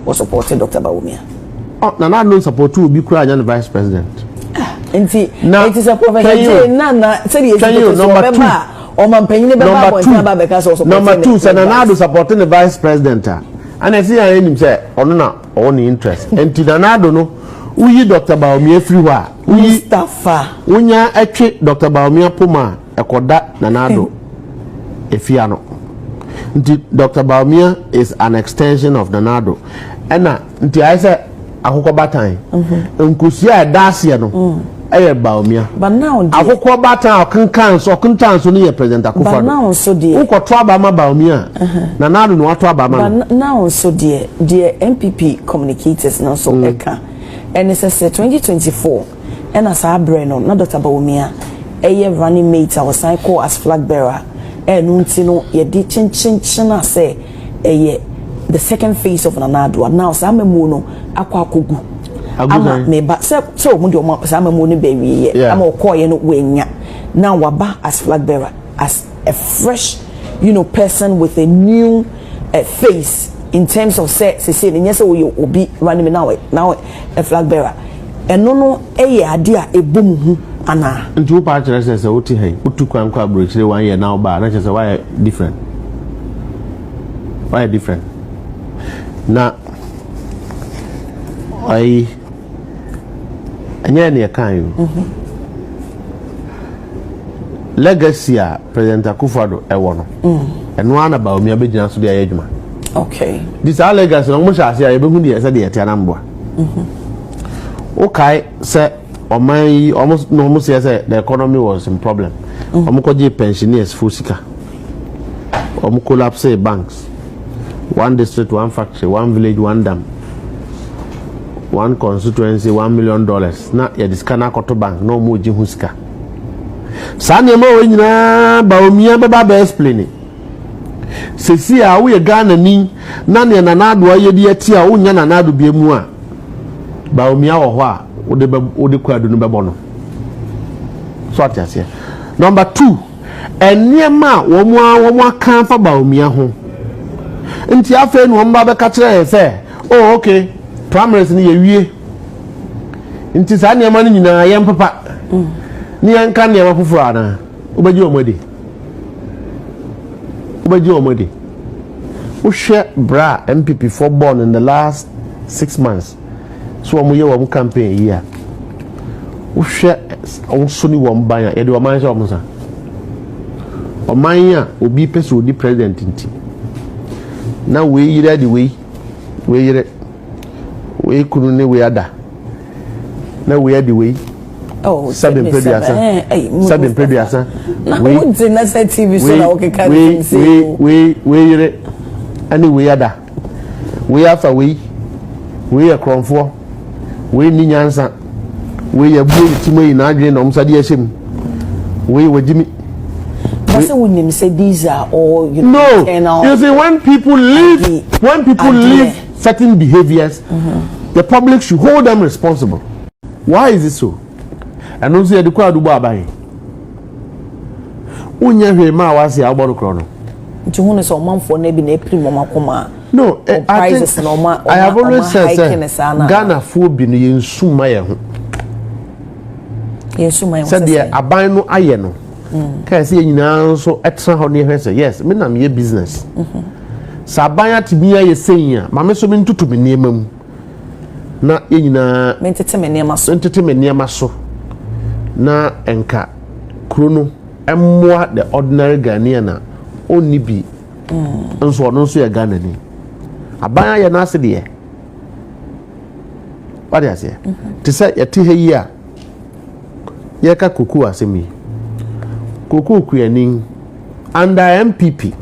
or supported Dr. Bawumia. Oh, Nana no support to be crying the vice president. It is a professor. Nana said he is number 2. Number 2, Nana supporting the vice president. And I see him say, on interest. And Nana no, we Dr. Bawumia everywhere. Mustafa. Unya eche Dr. Bawumia Puma, a koda Nanado. Efiano. Dr. Bawumia is an extension of Nanado. And nti I say akoko batan. Nkusia dasia no. Eye Bawumia. But now akoko batan okenkan so ne president Akufo-Addo. But now so dear. Uko ba ma Bawumia. Nanado no wato ba ma. But now so dear MPP communicators now so eka. And it says 2024 and as our brain no Dr. Bawumia eye running mate I was cycle as flag bearer. And untino ye di chin say the second phase of Nanado now Sam Mono akwakugu ama me ba so mundi o Sam Mono baby am okoye no wenya now waba as flag bearer as a fresh person with a new face in terms of say yes we obi running me now a flag bearer and no ade a ebum hu ana nti wo pa kire say wo ti han utu kwan kwa brochire 1 year now ba na say why different na ai anya ne kan you legacy a president Akufo-Addo e wo no eno ana Bawumia be gina so de ayedwuma okay this legacy no mo sha ase a ye be hu de say de yete anamboa okay say almost say the economy was in problem. Omukoji pensioners fusika. Collapse banks. One district, one factory, one village, one dam. One constituency, $1 million. Na ya diskana koto bank no moji husika. Sane mo wenyina Bawumia baba be explain. Sesi a wo ye Ghana ni na ne Nanado ayedi ati a wonya Nanado biemu a Bawumia wo ho a ode kwado no bebono so atiase number 2 eniema wo mo aka fa Bawumia ho nti afa no mba be ka kire say oh okay primaries ni yewie nti sa niema no nyina ye mpapa ni anka niema fufuru ana obeji omode wo hwe bra MPP for born in the last 6 months so omuye wo campaign here wo hwe onso ni wo mban ya de o man sha omusa o man ya obi pese odi president nti na we yire de we kunu ne we ada na we ade we oh sabin preduasa we na say TV so na o ke kan we yire ani we ada we afa we akronfo we ni nyansa we ya bu timo yi na adwe na omsade ahyem we wajimi but so when you say these are all you see when people live certain behaviors the public should hold them responsible. Why is it so? And also you dey adu abai unya hwe ma wase agboro kro no nti hu ne so manfo na bi na eprim makoma. No, I have always said Ghana phobia no yensuma ye ho. Said the aban no aye no. Ka say nyina so etra ho ne hwese yes me na me business. Sa aban atibia ye senya ma me so me ntutu me niema mu. Na ye nyina me ntete me niema so. Na enka krono emmoa the ordinary Ghanaian na onni bi. Nso ono so ye Ghana ni. Abanya ya na ase de what dey say to say ya ti heyi a ye ka koku asemi koku kuanin under MPP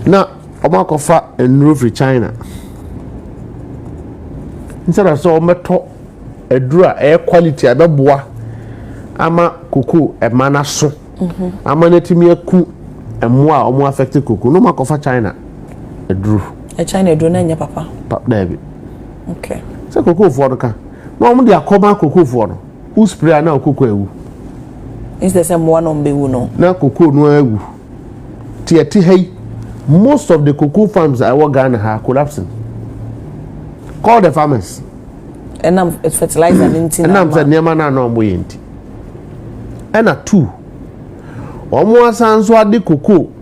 na omakofa enro free China instead of so meto edura quality abeboa ama koku e mana so ama netimi aku emo a omo affect koku no makofa China edru China edru na nya papa David okay so koko fo no ka no mo de akoma koko fo no u spray na koko ewu is the same one on be wu no na koko no ewu ti hei most of the cocoa farms I work Ghana are collapsing. Call the farmers. And it's fertilizer and I'm saying near man no boy. And a two. Almost sans what the cocoa.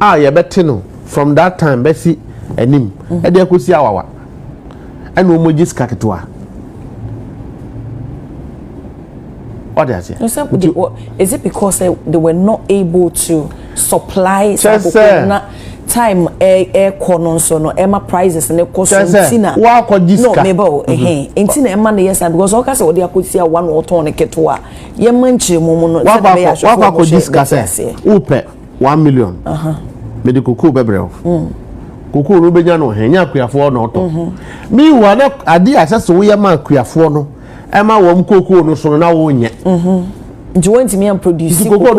Ah, you better know from that time, Bessie and him. And they could see our and no more just kaketoa. What is it? Is it because they were not able to supply time air corner so no Emma prices and the cost Tina? No, Mabel, Intina Emma, yes, and because all case what they could see 1 or 2 on a ketua. Yemanchi Momo, what could discuss? Upe 1 million. Medical cocoa bebrel. Cocoa Rubeniano, Henya Quia no to. Me, one idea as we are man Quia no. Emma won cocoa no so now won yet. Do you want to be and produce cocoa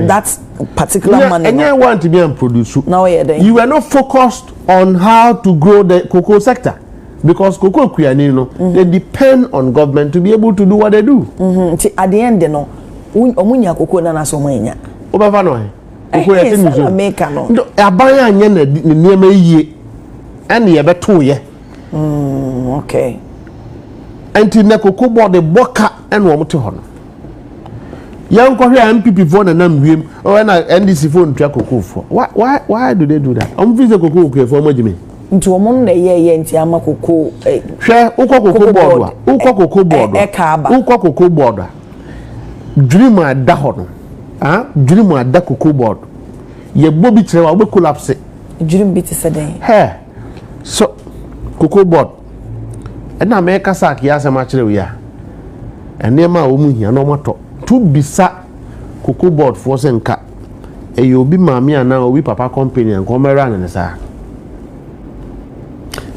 that particular money? And you want to be and produce. Now you are not focused on how to grow the cocoa sector. Because cocoa Quianino, they depend on government to be able to do what they do. At the end, no, Omunya cocoa na so manya. Obavano. Maker no. Abaya yen near me ye and ye better ye. Okay. And to the cocoa board the boka and one to honor. Young Korea MPP phone and name or an NDC phone track cocoa for. Why do they do that? I'm visit cocoa for Majime. Into a Monday, ye and Tiama cocoa. Share cocoa board, cocoa board, a cocoa border. Dream at Dahono. Dream at the cocoa board. Ye Bobby Trewa will collapse it. Dream bit is a day. Hey, so cocoa board. And I make a sack, yes, a match we are. And near my woman here, no matter. To be sat cocoa board for Senka. And you'll be mammy and now we papa company and come around and say.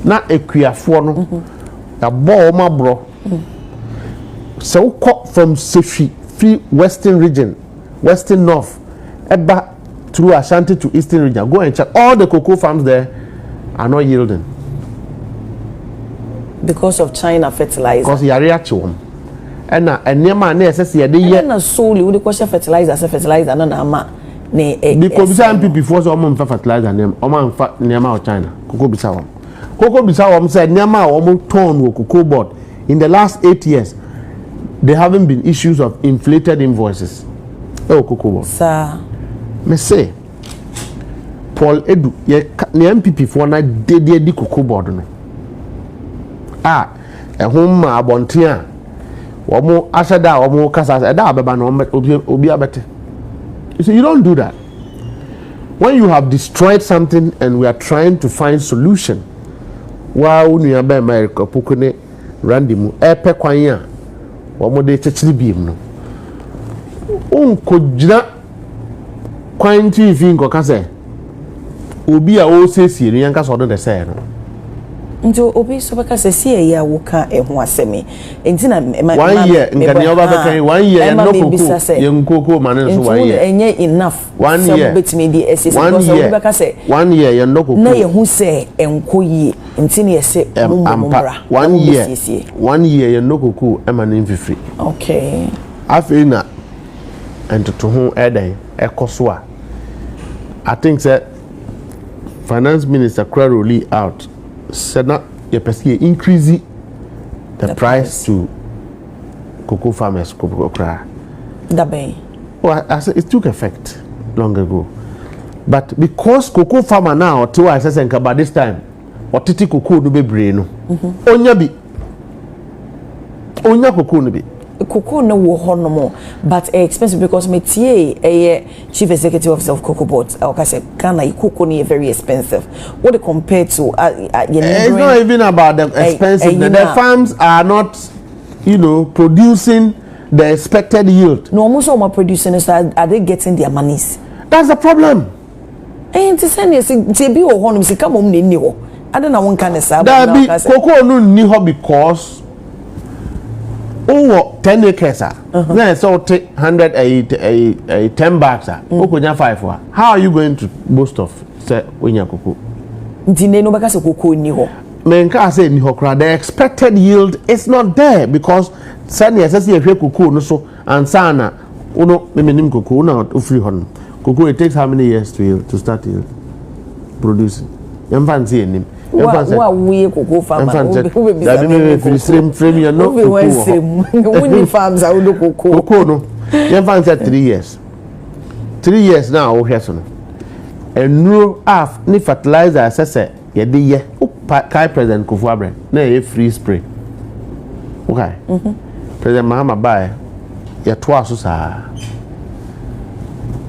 Not a queer forno, a ball, my bro. So cut from Sefi, free Western region, Western North, Eba through Ashanti to Eastern region. Go and check all the cocoa farms there are not yielding. Because of China fertilizer. Because you are reaching. And near my nest, says, yeah, they are solely with the question fertilizer, and ama. Because some people before some fertilizer name, Oman near my China, Cocoa Bissau. Cocoa Bissau said, near my almost torn with cocoa board. In the last 8 years, there haven't been issues of inflated invoices. Oh, cocoa board. Sir, me say, Paul Edu, near MPP for night, they cocoa board. No. A home abontia. Omo ashada omo kasa da baba no obi abete. You see, you don't do that. When you have destroyed something and we are trying to find solution, while we are by America pukune randimu epe kwanya omo de chechiri biem no. Unko jina kwanti fi nko kase obi a o sesi ni yanka so do de say no. Njo obi so beka se sie ya woka eho asemi enti na 1 year ngani oba beka 1 year no koko ye nkoko mane so 1 year enye enough 1 year betimi di ss because obi beka se 1 year ye no koko na ye hu se enko yi enti na ye se mumura 1 year ye no koko e mane mfifiri. Okay, afina entoto ho edan ekoso a I think that finance minister Kraroli out said not your pesky increase the price to cocoa farmers cocoa cry. Well, I said it took effect long ago, but because cocoa farmer now to I said by this time or titi cocoa no be brain onya cocoa no be cocoa no wo honomo but expensive because me tie chief executive officer of cocoa board I say Ghana cocoa ni very expensive. What they compare to it's not even about the expensive. The farms are not, producing the expected yield. No, almost all my producing is are they getting their monies? That's the problem. And to send yes to be o honom sika mom ni ho. I don't know one kind of say cocoa no ni ho because 10 acres then so take 100 a 10 bags okonya 5 how are you going to boast of say onya cocoa ndine no baka se cocoa ni ho men ka say ni ho kra the expected yield is not there because sani assess ye hwe cocoa no so ansana uno memenim cocoa na ofri ho no cocoa it takes how many years to start yield producing. Yɛmfa nti anim. Wa we cocoa farmer. Frame you no. We farms are do cocoa. Cocoa no. Yɛmfa nti 3 years. 3 years now wo hwɛ so no. Enuro af ni fertilizer asese ye de ye. Kai President Akufo-Addo na ye free spray. Okay. President Mahama Bae ye to aso saa.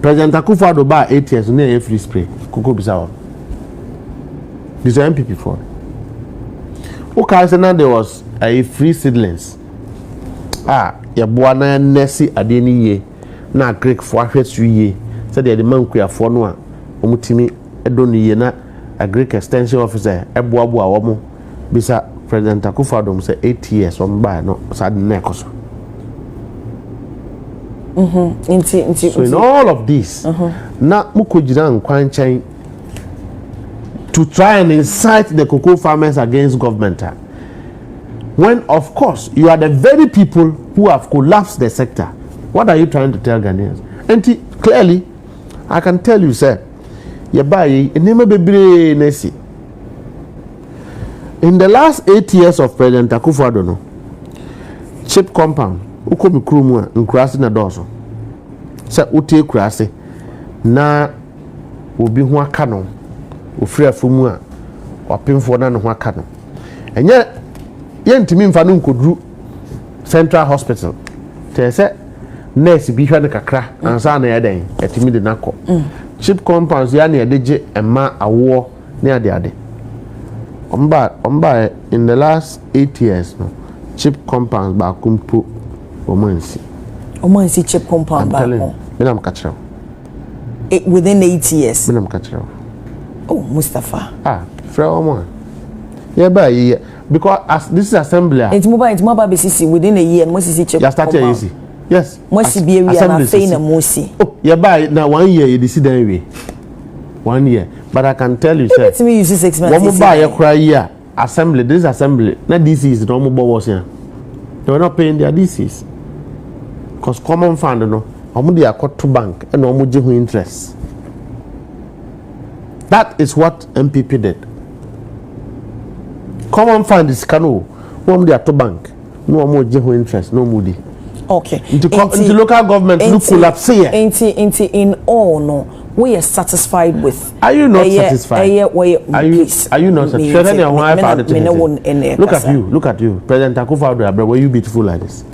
President Akufo-Addo ba 8 years na ye free spray. Cocoa bisa. This is MPP for. Okay, so now there was a free seedlings. Ya boa na nesi ade ni ye na Greek for ahwesu ye. Said the man kuafo no a omutimi edo ni ye na a Greek extension officer eboaboa wo bisa President Akufo-Addo say 8 years on by no sad na ekoso. So in all of this, na mukojira nkwan chan to try and incite the cocoa farmers against government. When, of course, you are the very people who have collapsed the sector. What are you trying to tell Ghanaians? And clearly, I can tell you, sir, in the last 8 years of President Akufo-Addo, no, chip compound, ukomi krumwa, nkurasi na dozo. Sir, utie kurasi, na ubi huwa kano, ufiri afumu a wapemfo na no ho aka no enye yentimi mfa no nkodru Central Hospital te se nurse bi hwa ne kakra ansa na yeden etimi de nakọ chip compounds ya na yedeje ema awo ne ade omba in the last 8 years no chip compounds ba kumpo omansi chip compound ba ko binam kachira within 8 years binam kachira. Oh, Mustafa. From yeah, by because as this is assembly, it's mobile basis within a year. Mosi check. You start easy. Yes. Mosi be area na fain na mosi. Oh, yeah, by now 1 year you see that way. 1 year, but I can tell you, sir. Let me use 6 months. One buy a cry here. Assembly, this assembly. Now this is normal boss here. They were not paying their DCs because common fund no. Omo dey akọ to bank and omo je ho interest. That is what MPP did. Common fund is cano. One day at the bank. No more general interest. No moody. Okay. Into local government look collapse here. In all no. We are satisfied with. Are you not satisfied? Are you not satisfied? Look at you. President Akufo-Addo, were you beautiful like this?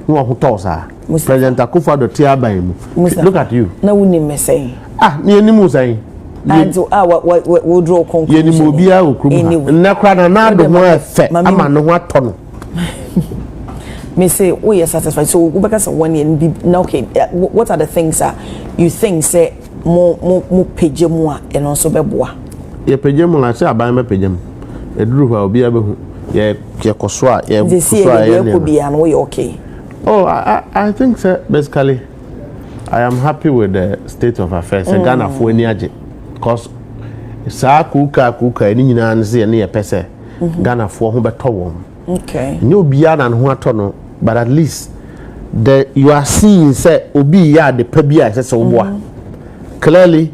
No one who talks President Akufo-Addo tear by him. Look at you. No one may say. Ni enimu say. And we draw conclusion. Yenimu bia okrum. Nnekra na do ho efe ama no ho atono. Me say we are satisfied. So we because 1 year now okay. What are the things that you think say mo pejemu a and also beboa? Ye pejemu la say aban me pejemu. Eduru ho obi abehu. Ye koso a ye koso a ye ne okay. Oh, I think sir, basically I am happy with the state of affairs. Ghana for any aje because sa kuka any nyina nse ne ye pese Ghana for ho beto wom. Okay. No bia na ho atono, but at least you are seeing say obi ya de pa bia say oboa. Clearly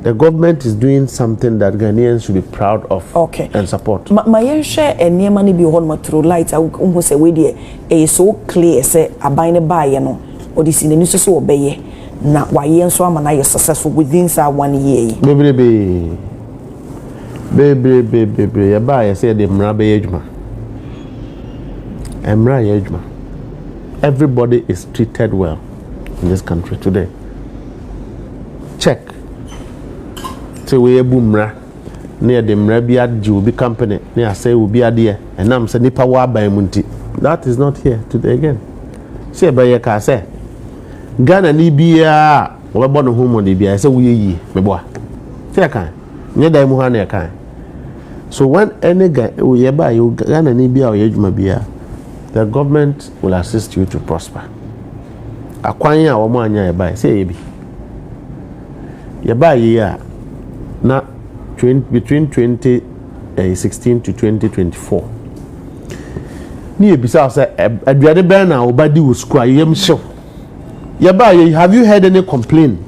the government is doing something that Ghanaians should be proud of and support. My share and near money be on through light. I will say we dear so clear say aban buy no or this in the news so obey na why yen so am na successful within 1 year. Baby ya buy say the mra be ejuma. Emra ejuma. Everybody is treated well in this country today. Check. We ebu mra near the mra bi adje obi company near say obi ade and am say nipa wa ban mu nti. That is not here today again. Say be ye ka say Ghana ni bia we bo no homo de bia say we yi meboa. Say kan nye dai mu ha na kan. So when any guy we ba you Ghana ni bia o yejuma bia, the government will assist you to prosper. Akwan ya wo mo anya ye ba say ye bi. Ye ba ye a na between 2016 to 2024 ni ebisa say aduade ben na obadi wo school ayem show ye ba ye have you heard any complaint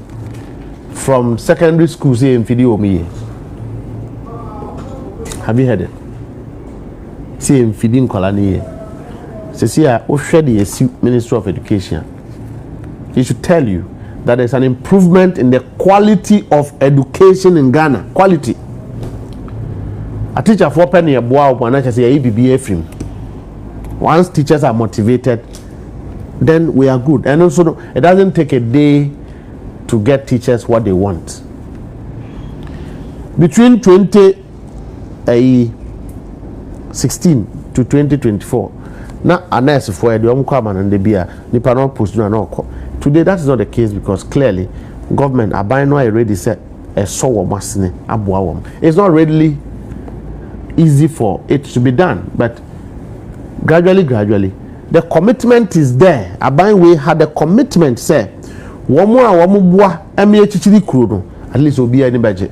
from secondary school say in video me. Have you heard it? Say in feeding colony. Say the Ministry of Education. He should tell you that there's an improvement in the quality of education in Ghana. Quality. A teacher for penny a boy when I say ABBA film. Once teachers are motivated, then we are good. And also, it doesn't take a day to get teachers what they want. Between 2016 to 2024, now a nurse for the Omquaman and the beer, Nippon post no. Today, that is not the case because clearly, government are buying no already said a sour masine abuawam. It's not readily easy for it to be done, but gradually, the commitment is there. Aban we had the commitment, say, one more bua, at least will be any budget.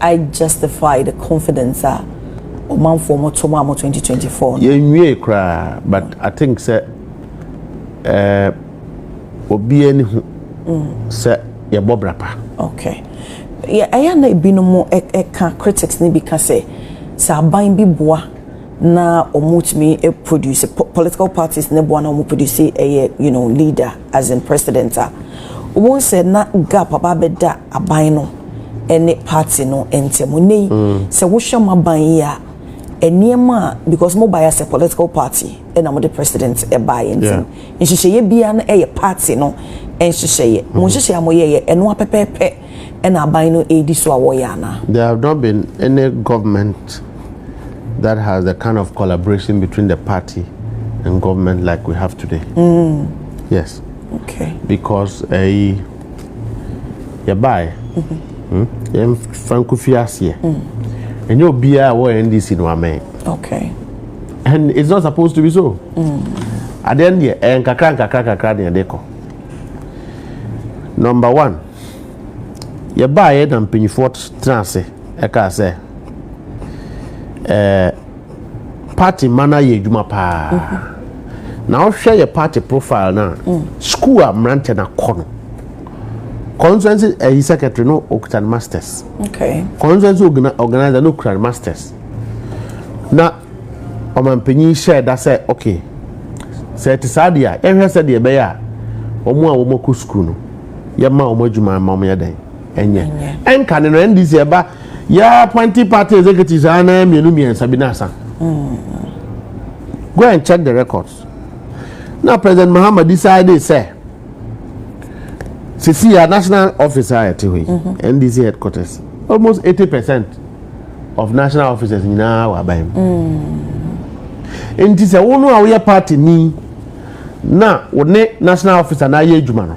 I justify the confidence of man for more 2024. Yeah, cry, but I think, say, obi any say your bob rapper. Okay. Yeah, I am not being more critics ni because say aban bi boa na omutimi produce political parties ne boa na omu produce a leader as in president. Won say na gap ababeda aban no any party no entemu nei say wo hwam aban ya eniema because mo buy as a political party and I'm the president e buy ntem nhihye bia na e party no nhihye mo nhihye amoye eno apepepe and aban no edi so awoyana. There have not been any government that has the kind of collaboration between the party and government like we have today. Yes. Okay. Because you buy Franco Fiasie. And you'll be a NDC no amen. Okay. And it's not supposed to be so. At the end, and kakra deko. Number one, you buy it and penny fort transe. Eka say, party mana ye juma pa. Now share your party profile now. School am ranting na kono. Constituency secretary no Okutan Masters. Okay. Constituency organizer no Okutan Masters. Na omanpanyin share that say okay. Say it sadia. Ehwe say de be ya. Omo a omo ku school no. Ye ma omo adwuma ma omo ye den. Enye. Enka ne no NDC eba ya 20 party executives ana mienu sabinasa. Go and check the records. Now President Muhammad decided say see a national officer at NDC headquarters. Almost 80% of national officers now are by him. And this is a party ni na one national officer na ye juma no.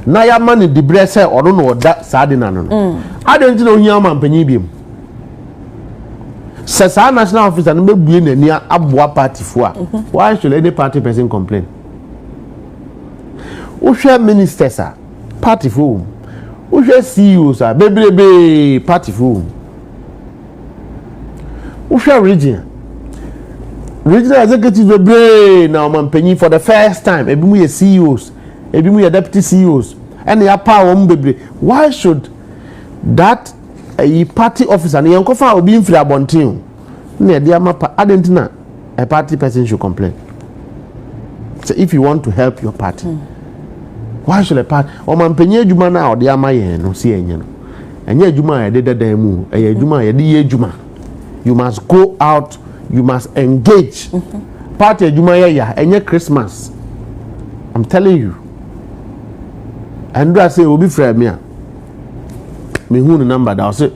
Na ya man the breast or don't know that sadina no. I don't know here man penyi biem. Says our national officer no be near abwa party for. Why should any party person complain? Usha ministers are party for who CEOs are baby party for who regional executives be now man penny for the first time ebi mu CEOs ebi mu deputy CEOs and they are power baby. Why should that a party officer and yankofa obi mfiri abontin na dia mapa adentina a party person should complain. So if you want to help your party, why should a part or man penye juma na or dia maye no si enye no enye juma e de mu e juma e de juma. You must go out, you must engage. Party juma ya enye Christmas. I'm telling you. And I say obi frame me who the number that say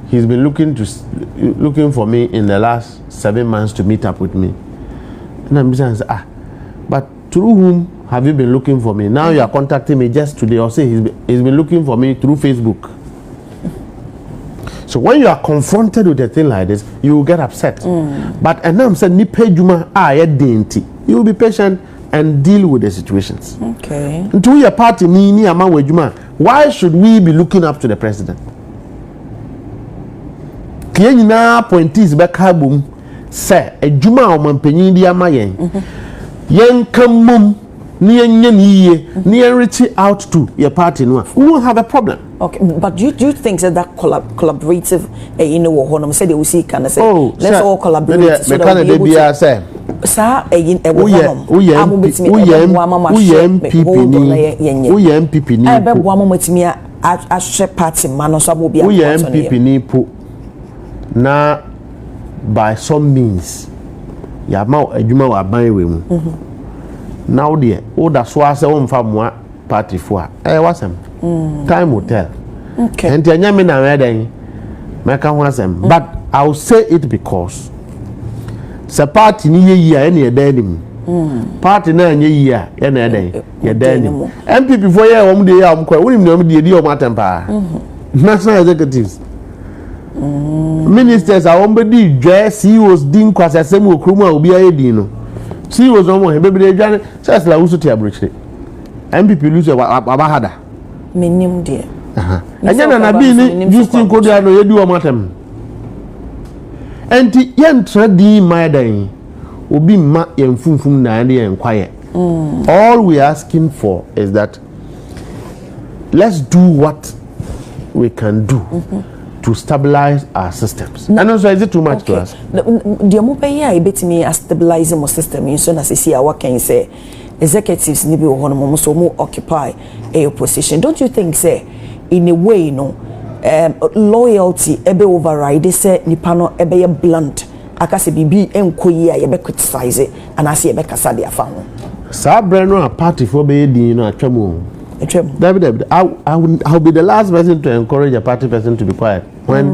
he's been looking for me in the last 7 months to meet up with me. And I'm saying but through whom have you been looking for me? Now you are contacting me just today, or say he's been looking for me through Facebook. So when you are confronted with a thing like this, you will get upset. But and now I'm saying ni pay juma denti. You will be patient and deal with the situations. Okay. Until your party ni ama wejuma, why should we be looking up to the president? Kiye na appointees be kabum say ejuma o mampanyin di ama yen. Yen kamum near near reach out to your party, we won't have a problem. Okay, but do you think that collaborative, said they will see, can I say, let's all collaborate so that we be able to. Sir, na by some means ya ma adwuma wa ban we mu now there o da so ase o mfa moa party fo a wasem time will tell. Okay, and anya me na we dan make ho asem, but I will say it because the party ni ye a na dan nim party na anya yi a na dan ye dan nim MPP for ye wo de ya kwa wonim na wo de di o matempa national executives ministers are somebody dress CEOs din kwasa sem okrumu a obi ayedi no CEOs no mo he bebere dwane says la usu ti abrochire MPP lose abahada menim de anya na bi ni Justin Kodia no yedi o matem enti yen tradi maidan obi ma yen funfun na yen kwaye. All we are asking for is that let's do what we can do to stabilize our systems. And also, is it too much to ask? The more I bet me a stabilizing my system, you so as I see what can you say, executives need to be so more occupy a position. Don't you think, say, in a way, loyalty ebe override? They say nipano ebe blunt. Akase bibi enkoyi a yebe criticize and I see ebe kasa dia fa ho. Sa breno a party for be din no atwam. David, I'll be the last person to encourage a party person to be quiet when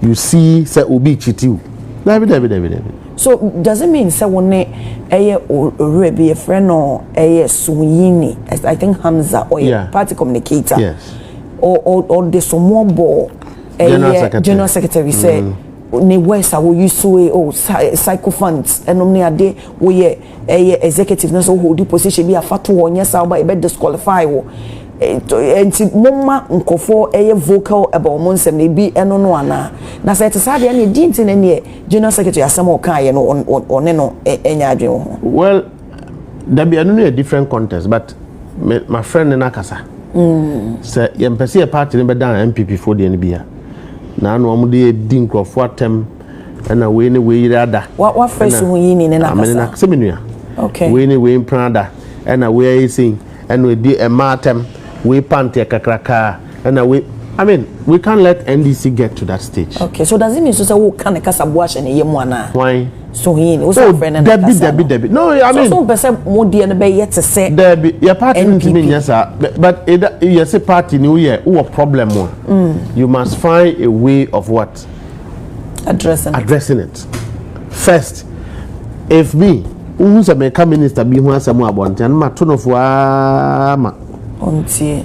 you see say obi chiti. David. So does it mean say one be a friend or Suyini, as I think Hamza or party communicator? Yes. Or the Somobo General Secretary say ne west awo use cycle funds enom ne ade wo ye executive na so hold position bi afato wonya sa ba e be disqualify wo enti momma nkofo vocal about monsem na bi eno no ana na say tsa de na di ntin ne general secretary asem o kan ye no one no enya adwen ho. Well, there be a different context, but my friend na kasa say yempese a party ne be dan MPP for the NBA na no amude din krofo atem na we ne we yirada what fresh hu yini ne na kasa na seminua. Okay, we ne we prada na we are saying and we di e matem we pante kakraka and we we can't let NDC get to that stage. Okay, so does it mean so say we can kasa boache ne yemu ana? Why? So yini we say friend na kasa Debbie. No, so person mo die ne be yet to say Debbie your party mean yes but you say party ni we a problem one. You must find a way of what? Addressing it. First, if me who say make minister be who asemu abonte and ma tonofo ma ontie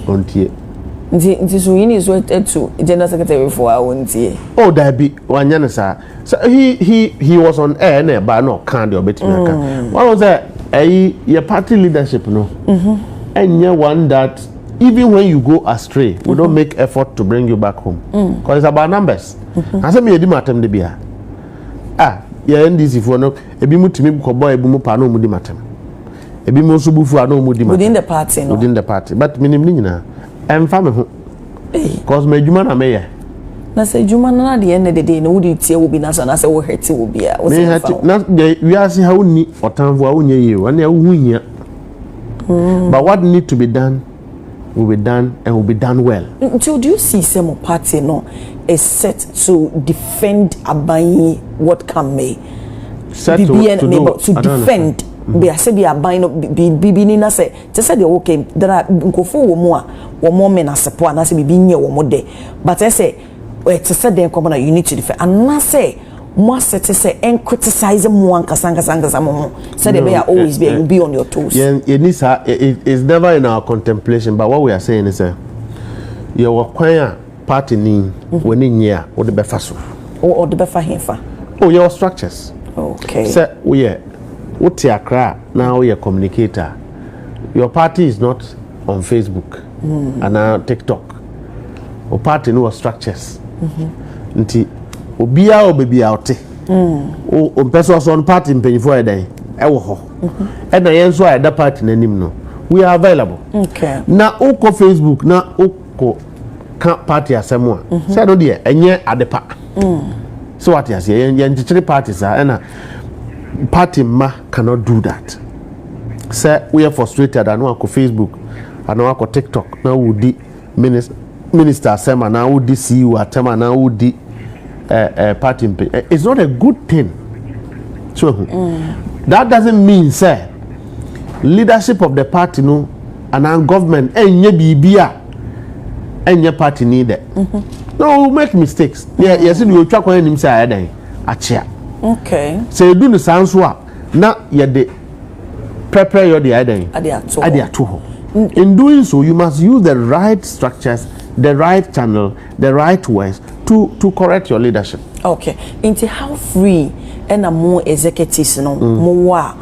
nti so yini so to general secretary for ontie. Oh, Debbie wanya na sa. So he was on air na ba no kan de obetimi aka. What was that? Your party leadership no. And one that even when you go astray, we don't make effort to bring you back home. Because it's about numbers. I say me edi matem de bia. Yeah, NDC for no ebi mutimi ko boy ebi mu pa no mu di matem. Ebi mo so bufu ano mu di matem. Within the party no. Within the party. But minim ni nyina. Emfa me ho. Because me adwuma na me ye. Na say adwuma na de end the day no wo di tie wo bi na so na say wo heti wo bia. Wo say na we are see how ni otanfo a wonye ye. Wan ya wo hia. But what need to be done will be done and will be done well. Until do you see some party no is set to defend Abayi what can may? Set to defend. Be a say be Abayi no be ni na say. Just say the okay. There are nkofo wo mo a wo mo men asepo na say be nye wo mo de. But I say to say the come you need to defend. And na say more set to say and criticize more kasanga mo. Say they always be on your toes. Yeah, it is never in our contemplation. But what we are saying is your choir party ni when in year or the befaso or the befa hefa. Oh, your structures. Okay. So we are what your cry now your communicator. Your party is not on Facebook and now TikTok. Or party no structures. Nti obia o baby out. O person on party mpanyifo e dan. ewo ho and na yen so a da party na nim no we are available okay na uko Facebook na uko party asemo a say no de enye adepa so what you say yen chichiri parties and party ma cannot do that say we are frustrated and no Facebook and no TikTok na wudi minister asema na wudi CEO atema na wudi party it's not a good thing so that doesn't mean say leadership of the party no and our government enye bibia enye party needed no we make mistakes yes you twa kwa nim say adan achia okay say do no sanso a na ye de prepare your the adan ade ato in doing so you must use the right structures, the right channel, the right ways to correct your leadership. Okay. Into how free and a more executives no more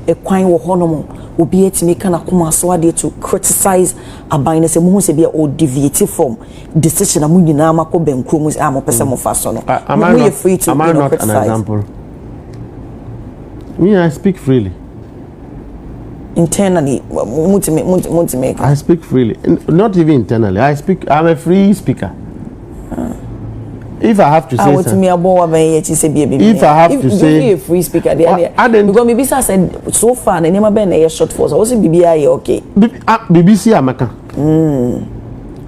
a quine wo honomo will be to make an akuma to criticize a binary mo se be or deviate from decision amu na mako ben kromus am person mo faso no. Am I free to not criticize? An example? Me, I speak freely. Internally, I speak freely. Not even internally. I'm a free speaker. If I have to say something, if I have to say a free speaker, because maybe I said so far, and never been a short force. I was BBI okay. BBC America.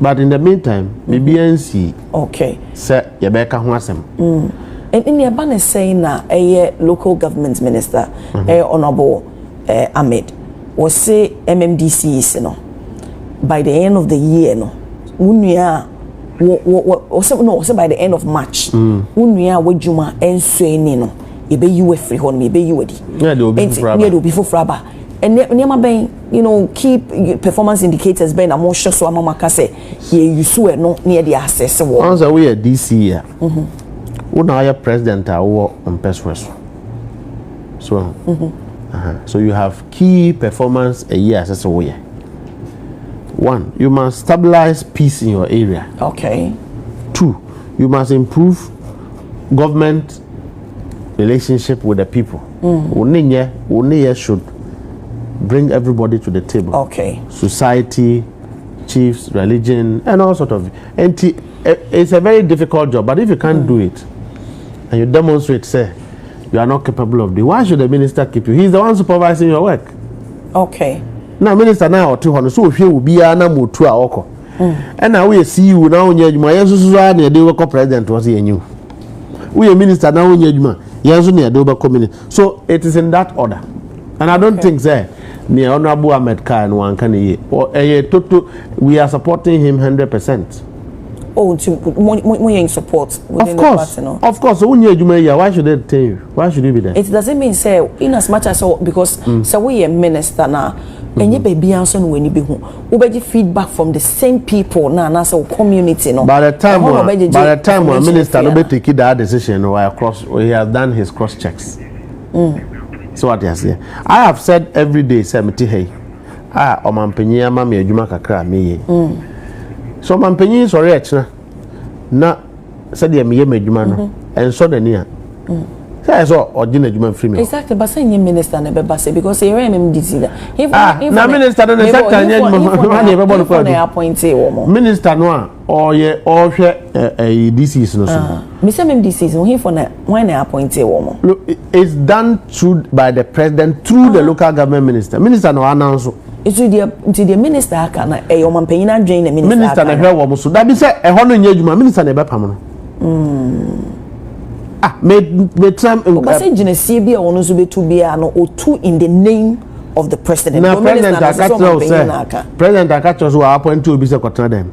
But in the meantime, BBNC okay. Sir, Yabeka Huasem. And in the abundance saying that a local government minister, Honorable Ahmed, was say MMDC is no by the end of the year no unia no say by the end of March unia wajuma ensweni no ebe you free hon me ebe you wedi yeah they will be for fraba and near ben you know keep performance indicators ben a more sure so amaka say here you swear no near the access once we are DC here una ya president awo on persons so so you have key performance a year as a way. One, you must stabilize peace in your area. Okay. Two, you must improve government relationship with the people. Unye should bring everybody to the table. Okay. Society, chiefs, religion, and all sort of. And it's a very difficult job, but if you can't do it, and you demonstrate, say, you are not capable of doing. Why should the minister keep you? He's the one supervising your work. Okay. Now, minister now or 200, so if you will be a number 2 oko. And now we see you now in your Susan, the work president was here new. We a minister now in your Yazuni Adobe community. So it is in that order. And I don't think that near Honorable Ahmed Khan one can or a total we are supporting him 100%. Oh, more in support within of course, the party, no? Of course. So when you why should they tell you? Why should you be there? It doesn't mean say in as much as because so we a minister now, and you baby answer when you be home. We get feedback from the same people now, and as our community, no. By the time when minister no be take that decision, he has done his cross checks. So what you say? I have said every day, say me hey, omampenyi ama me adwuma kakra me ye. So mampenyi sorry echna na said the me adwuma no and so the near say so ordinary adwuma free me exactly but say minister na be say because he MMDC na minister no sector nya adwuma na be bolo na appointee wo mo minister no a or hwe DCs no so me say MMDC no he for na when na appointee wo mo look it's done through by the president through the local government minister no announce it's the minister aka na e omampanyin na dwen na minister na hwe wo mo so da bi say e ho no nya adwuma minister na be pam no me tram but say genesie bi a wono so betu bia no otu in the name of the president na president president akacho so appoint obi se kwatra dem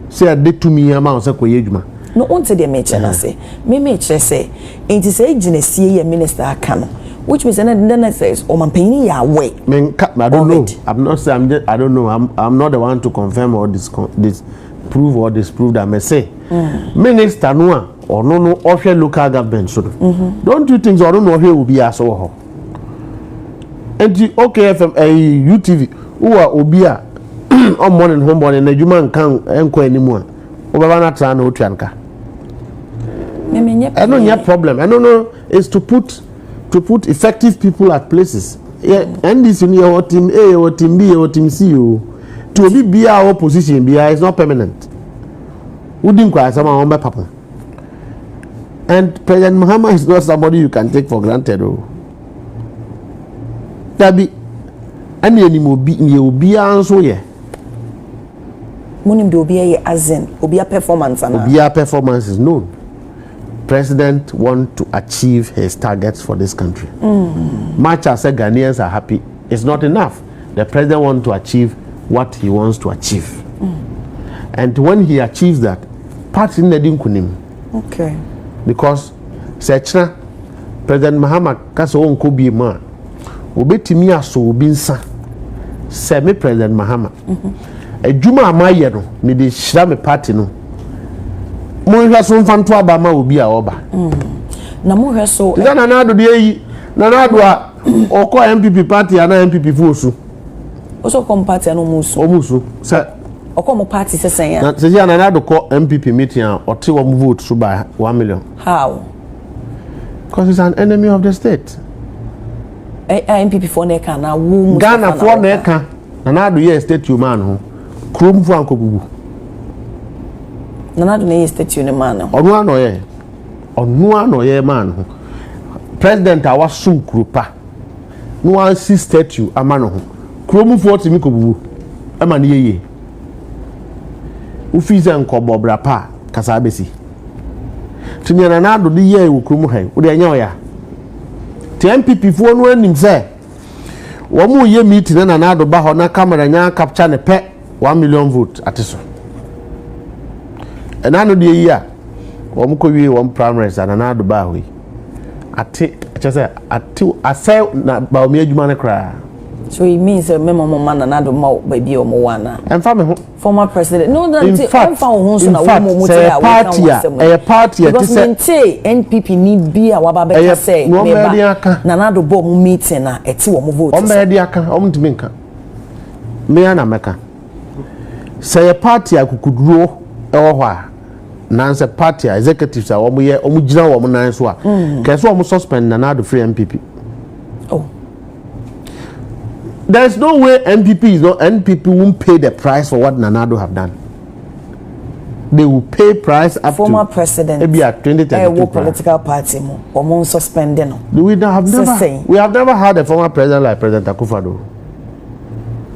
say de to me ama on se koye adwuma no onte de me chena say me chere say enti say genesie ye minister aka no which means then says omampanyin ya way I don't know I'm not saying I don't know I'm not the one to confirm or prove or disprove that. I may say minister no or no official local government so don't you think or no here will be as so and the OKFM UTV who are obia on morning home born and a human can enko anymore over na try no I don't have problem I don't know is to put to put effective people at places. Yeah, and this in your team A or team B or team C. To be our opposition, is not permanent. Wouldn't quite someone by papa. And President Muhammad is not somebody you can take for granted. That be any anymore be you be answer yeah. Monim do be as in obia performance and obia performance is known. President want to achieve his targets for this country. Much as Ghanaians are happy, it's not enough. The president want to achieve what he wants to achieve. And when he achieves that, party nedin kunim. Okay. Because Sechna President Muhammad kasa wonko bi ma obetimi aso obi nsa semi President Muhammad adwuma amaye no me de hira me party no mo hwa so mfanto aba ma obi a oba na mo hwa so na ado de yi na ado a oko MPP party ana MPP fosu oso kom party no musu sa oko mo party sesen ya na se ya na ado ko MPP meeting a ote wo vote so by 1 million. How? Because he's an enemy of the state. MPP for neka na wu Ghana for neka na ado ye state human ho krom fu ankobubu na ado na ye state human man onu ano ye man ho president awasum krupa no one see statue amano ho krom fu otimi kobubu e ma na ye ufiza nkobo brapa kasa abesi tinyana na ado de ye wokrum hai wo de anya oya MPP fo no anim se wo mu ye meeting na ado ba ho na camera nya capture ne pe 1 million vote atiso enano de yi a wo mu ko wie wo primaries na ado ba ho ate chese ate asai na Bawumia adwuma ne kra. So it means memo man na ado ma baby o mo wana emfa me ho former president no that emfa ho so na wo mo te a party because say NPP need be a waba be say na ado bo mo meeting na eti wo mo vote o me de aka o mtimi nka me ana meka say party akukuduro e wo ho a nanse party executives a wo mo ye o mo gina wo mo nan so a keso wo mo suspend na ado free MPP. There's no way NPP won't pay the price for what Nanado have done. They will pay price up former to president. Maybe at 2032. Political party mo or suspending. We have never had a former president like President Akufo-Addo.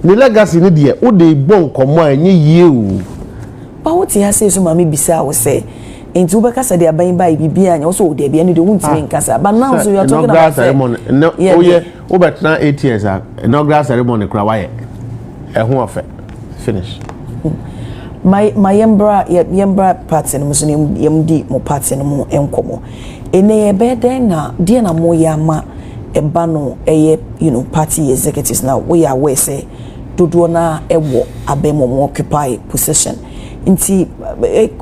The legacy ni die o de bon komo enye yie. But what he say so mama bisa we say into bekasa de aban ba bibia anya so de bia ni de wuntimi nkasa but now so you are talking about ceremony no o betna 8 years inaugural ceremony kra wa ye ho ofe finish my yembra party no so yemdi mo party no mo enkomo ene ebe den na de na mo ya ma eba no eye party executives now we are we say dodo na ewo abemo mo occupy position inti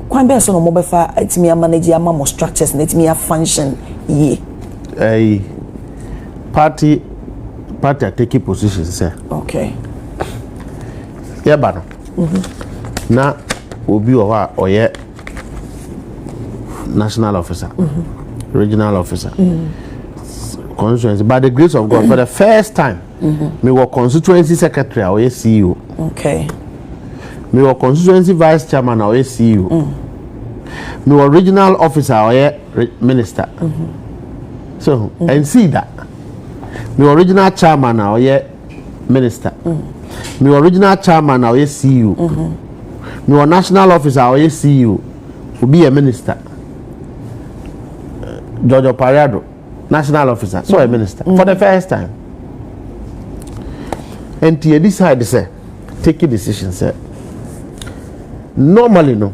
kwan be so no mo be fa atimi manage ama mo structures na atimi function ye party take positions sir. Okay. Yeah ba no na obi o ha oye national officer regional officer constituency by the grace of God for the first time me were constituency secretary or CEO. Okay. Me were constituency vice chairman or CEO. Me were regional officer or minister. So and see that me were regional chairman or minister. Me were regional chairman or CEO. Me were national officer or CEO will be a minister. Akufo-Addo, national officer, so a minister for the first time. And he decided say take a decision say normally no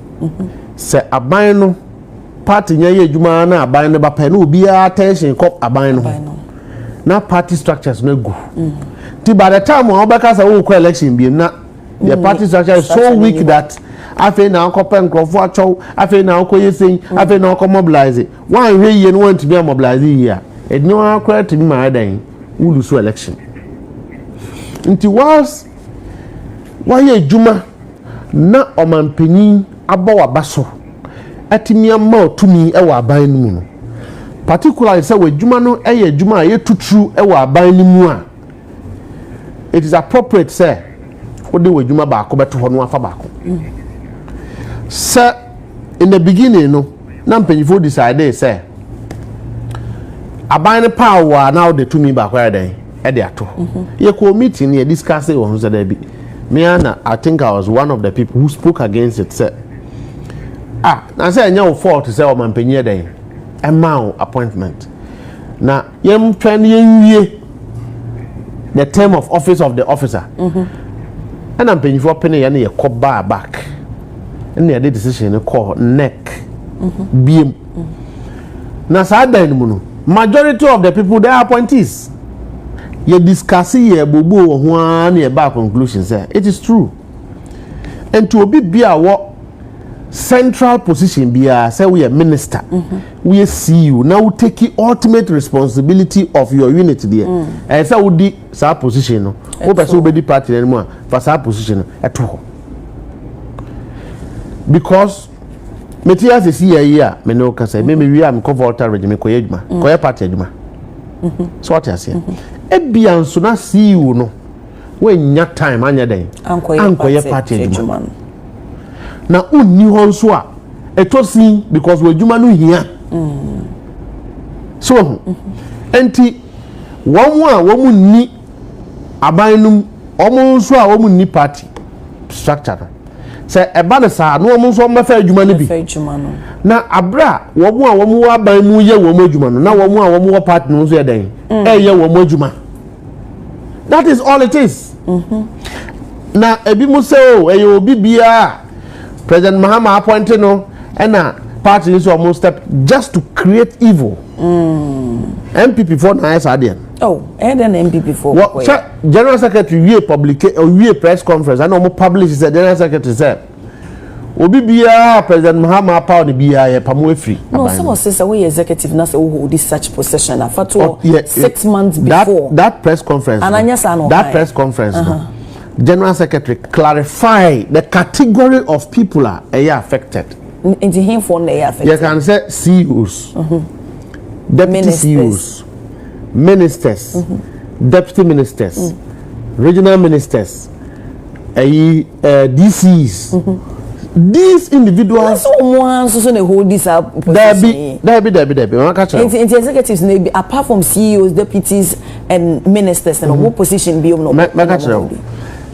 say aban no party nya ye adwuma na aban no ba pa no obi attention kop aban no na party structures no go ti by the time we obeka say we election bi na the party structure is so weak that afi na akọpẹ nkrofo achow afi na akoyesin afi na akomobilize one hwe ye no want to be mobilize here e no akora to be my dan we lose election nti was why adwuma na omanpanyin aba wabaso atimi ama otumi e wa aban no mu no particularly say we juma no eye juma ye tuturu e wa aban ni mu a it is appropriate say we de we juma ba ko beto ho no afa ba ko say in the beginning no na mpanyifo decide say aban ne power now the to me ba ko den e de ato ye ko meeting ye discuss it on say there be me and I think I was one of the people who spoke against it say na say anya fault say o mampanyie den amount appointment na yem twan yenwie the term of office of the officer and I'm paying for penny and you call back and the decision call neck beam na sada no majority of the people they are appointees you discuss here bobo ho na back conclusion say it is true and to be what central position be say we are minister we see you now take ultimate responsibility of your unit there and say we di sa position no we person be di party anymore for sa position eto because materials is here me no can say me we am cover alter regime ko yeduma ko ye party eduma so what you say e bia nso na see you no we nya time anya den anko ye party eduma na unni hon so a etosi because we juma no hia so enti womu ni abanum omo so a womu ni party structure say eba na sa no omo so mba fa juma no bi na abra womu aban mu ye womu juma no na womu party no so ye den ye womu juma that is all it is na ebi mu say o ye obi bia President Mahama appointed no and party is almost step just to create evil. MPP for na SRDN. Oh, and then MPP for. What General Secretary we public or we press conference and almost publish the General Secretary said. Obi biya President Mahama power the biya pamu free. No, someone says away executive na say hold this such position after 6 months before. That press conference. That press conference. General Secretary clarify the category of people are affected. Into him for they affected. You can say CEOs, deputy CEOs, ministers, deputy ministers, regional ministers, DCs. These individuals. Someone so they hold this up. There be. Into executives, apart from CEOs, deputies, and ministers, and what position be on?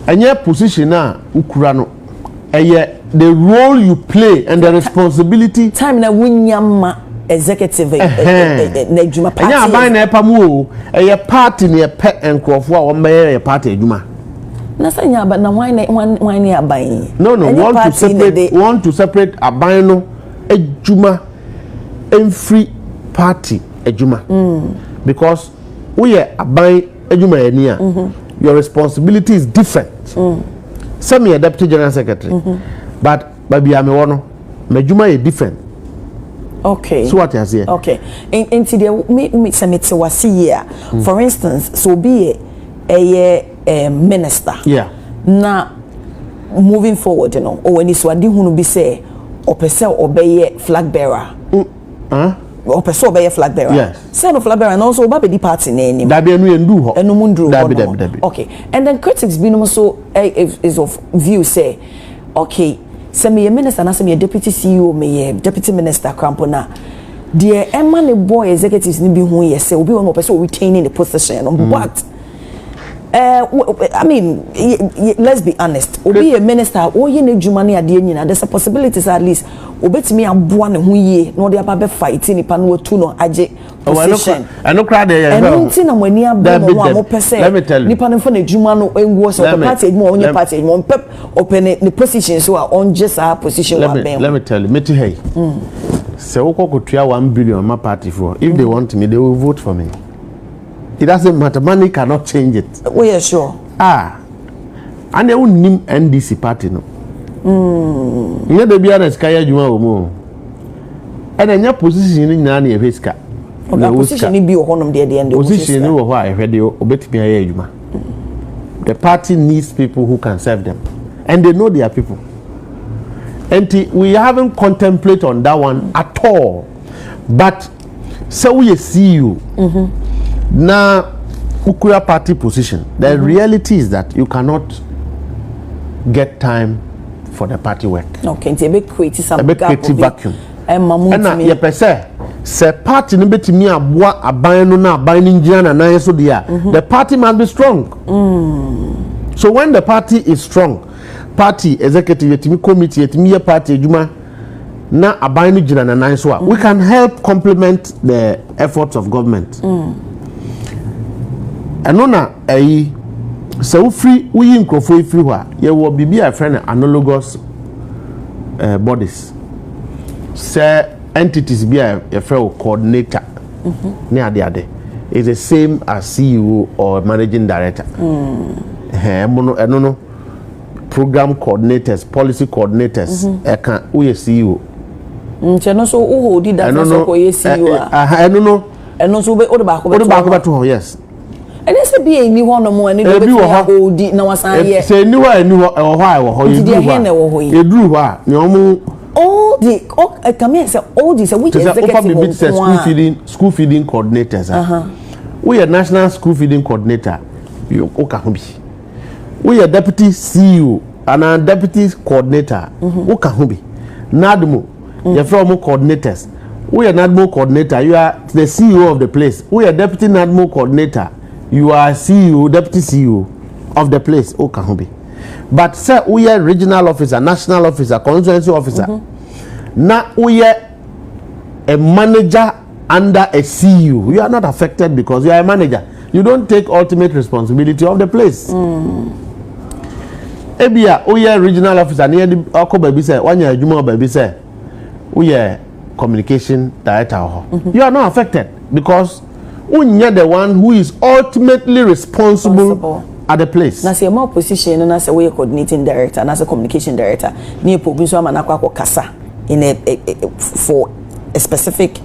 And your position now, Ukurano, the role you play and the responsibility. Time na winyama executive nejuma party. And you buy na pamu, a party near pet and crofwa or may a party juma. Na sanya but na why near buying. No, want to separate a bino, a juma, and free party a juma. Because we are a buy a juma near. Your responsibility is different. Send me a deputy general secretary, but baby I'm one. My juma is different. Okay. So what you say? Okay. Into the me summit was here. For instance, so be a minister. Yeah. Now moving forward, you know, or when it's what you be say, or person obey flag bearer. Or person obey flag bearer. Yes. Son of flag bearer and also baby party name. That be a new and no mundu. Okay. And then critics be also is of view say, okay, send me a minister and send me a deputy CEO, me a deputy minister crampona. Dear Emma boy executives ni be who you say will be one person retaining the position. But I mean, let's be honest. Obi a minister, oh you need money at the end. There's a possibility at least. Obet me am born who ye no de ababe fighting ipa no tu no age position. I no crowd there. And nothing am when you let me tell you. Nipa no for the juma no engo so party mo onye party mo pep open the position so on just our position let me tell you. Me to hey. Se woko kotua 1 billion my party for. If they want me, they will vote for me. It doesn't matter. Money cannot change it. Oh yeah, sure. And they won't name NDC party no. You know the be honest, kaya juma omo. And then your position in na na efiska. Okay, position ni bi ohonum de end. Position ni wo ho a ehwe de obetimi aye juma. The party needs people who can serve them, and they know their people. And we haven't contemplated on that one at all. But So we see you. Now, Ukura party position. The reality is that you cannot get time for the party work. Okay, it's a big creative vacuum. And you per se party no betimi aboa aban no na aban ni ngiana na so dia. The party must be strong. So when the party is strong, party executive yetimi committee yetimi ye party adwuma na aban no gina na so we can help complement the efforts of government. And na so free we nkrofo free wa ye wo bibia friend analogous bodies. Say entities be a fellow coordinator. It's the same as CEO or managing director. Program coordinators, policy coordinators. We CEO. So who did that? CEO. I don't know. And also be all back to yes. And it's a be a new one more and it will hold it now. Say new or why or you drew what? All the come here say all this which executive school feeding coordinators. We are national school feeding coordinator. You okahubi. We are deputy CEO and a deputy coordinator. Okahubi. Nadmo. You from coordinators. We are Nadmo coordinator. You are the CEO of the place. We are deputy Nadmo coordinator. You are CEO, deputy CEO of the place. Okahubi. But sir, we are regional officer, national officer, constituency officer. Now we are a manager under a CEO. You are not affected because you are a manager. You don't take ultimate responsibility of the place. Ebia, we are regional officer. Near the Oko baby say, 1 year Juma baby say, we are communication director. You are not affected because we are the one who is ultimately responsible. At the place. Na say more position and as a way coordinating director and as a communication director. Ni provision man akwa kasa in a for a specific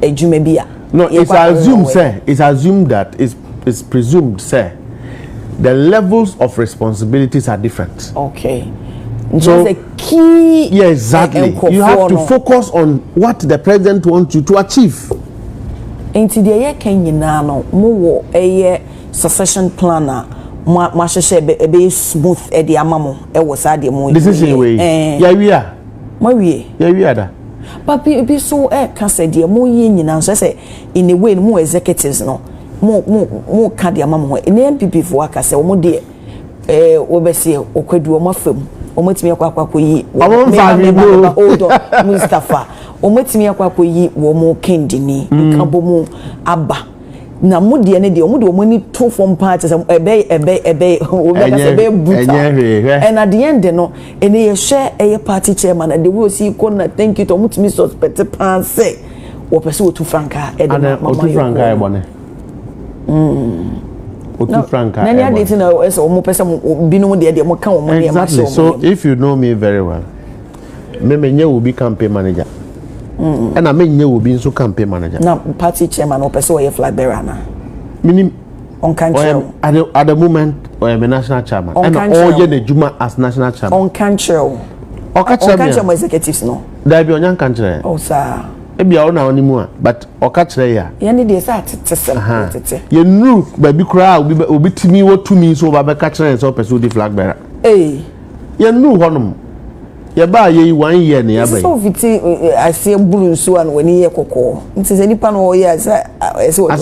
jumebia. No, it's assumed, sir. It's assumed that it's presumed, sir. The levels of responsibilities are different. Okay. So the key. Yeah, exactly. You have to focus on what the president wants you to achieve. Into the year Kenya no more a succession planner. Ma share be smooth e di amamo e wo sa de mo decision way ya wi a ma wi ya wi ada papi bi so e ka se de mo yi nyina so se in a way mo executives no mo ka de amamo in MPP fo aka se mo de wo be se okwadu o mafam o matimi akwa yi Mustafa o matimi akwa yi wo mo kendini kabo mu aba na mudie ne de omo ni two form parties ebe buta and at the end no ene ye share a party chairman and the we see ko na thank you to mutimi suspect pan say wo pese otu franka e de mama otu franka e bone otu franka na nya de na so omo pese binu de mo kan omo ne ma so. So if you know me very well, me menye will be campaign manager. And I mean, you will be so campaign manager. Now, party chairman or person or flag bearer. Meaning, on country at the moment, I am a national chairman. And all the Juma as national chairman. On country. On country, my executives no. There be on young country. Oh, sir. Maybe I don't know anymore, but or catch there. You need this at it. You know, baby crowd will be to me what 2 minutes over catching and so pursue the flag bearer. Hey, you know, one. Ya ba ye 1 year ne ya ba. So fiti ase buru so an wani ye kokko. Nti se nipa no ye ase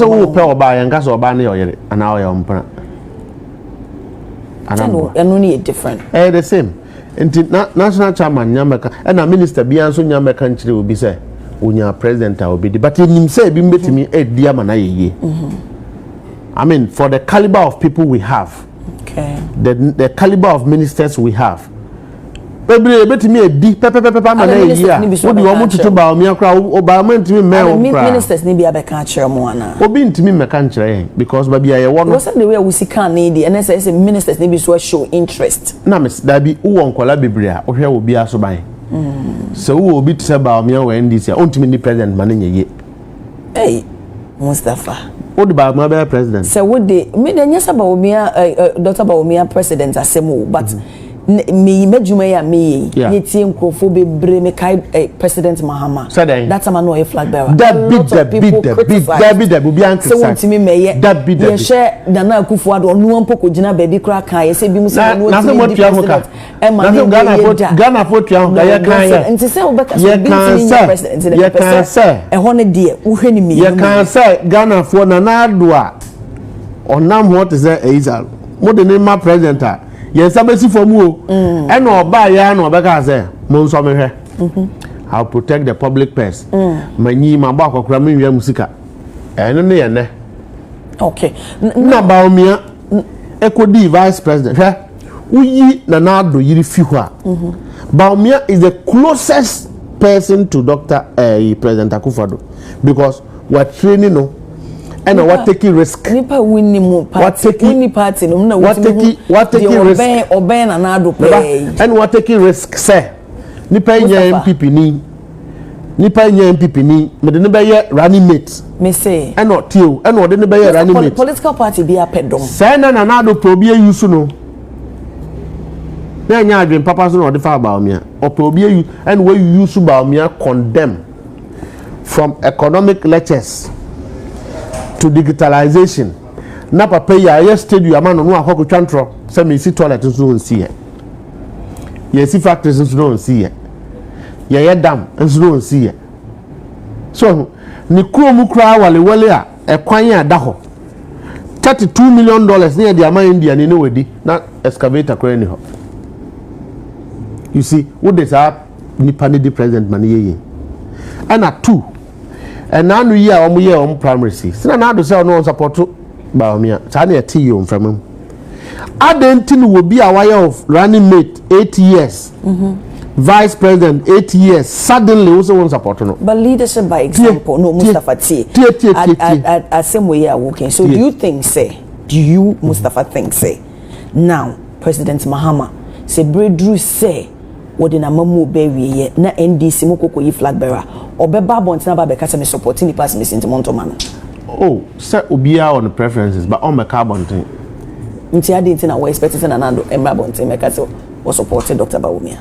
wo pe oba ya nka so oba ne oyere ana oya ompra. Ana no ni different. The same. Nti national chairman nyameka na minister bia nso nyameka nkire obi se onya president a obi di but nim say bi mbetimi edi ama na ye. I mean for the caliber of people we have. Okay. The caliber of ministers we have. Betimi edi pepe ma na yi a wo di omo tutu Bawumia kra Obama ntimi me o kra ministers ni bia be ka kire mo ana obi ntimi me ka kire because ba bia ye wo no the way we see can need and say ministers ni bi so show interest na me da bi wo nkola bebre a wo hwe wo bia so ban so wo obi tse Bawumia we NDC a ontimi ni president ma na ye hey Mustafa wo di Bawumia be president so wo di me de nyasa Bawumia Dr. Bawumia president asemo but me medjuma ya me yeti nkrofo bebre me kai President Mahama that time no flag bearer that bit be anti so want me meye ye share Nana Akufo-Addo onu ampoko gina baby kra kan ye se bi mu se no president e ma Ghana fotu an ga ye kan ye nti se obeka so bi ni president ye kan say e ho ne de wo hwe ni me ye kan say Ghana fo Nana Addo a onam what is that Azal mo de ma president a yes abesi from wo e no oba ya na obeka say mo nso me hwe I'll protect the public purse manyi ma ba akokora me nwa musika eno ne ye ne okay na Bawumia ekodi vice president hwe uyi Nana Addo yiri fi ho a Bawumia is the closest person to Dr. President Akufo-Addo because we're training no and what taking risk nipa winni mu party no na what taking risk obey Nana Addo pay and what taking risk say nipa nya MPP ni me de ne be ye running mate me say and not tio and what de ne be ye running mate political party be apedom say na Nana Addo probi use no na nya adwen papa so no de fa Bawumia or probi use and where you use Bawumia condemn from economic lectures to digitalization na papa ya stadium ama no akoko twantro say me see toilet so on see ye see factories so on see ye dam so on see so ni krom kra wale a ekwan a da ho $32 million near the amount India ni wedi na excavator kra ni ho you see what is up ni panedi president man ye and a two and now we are on primary six na Addo say no support Bawumia sa na eti yo mfam adentin will be a wire of running mate 8 years vice president 8 years suddenly also won't support no but leadership by example no Mustafa T at same way are working so do you Mustafa think say now President Mahama say breakthrough say what in a mamu be na NDC mokoko yi flag bearer obeba bontina ba be ka say me supporting the pass me sentiment man oh say obia on the preferences but on me carbon thing nti ade nti na we expect Nana Addo emba bontin me ka say we support Dr. Bawumia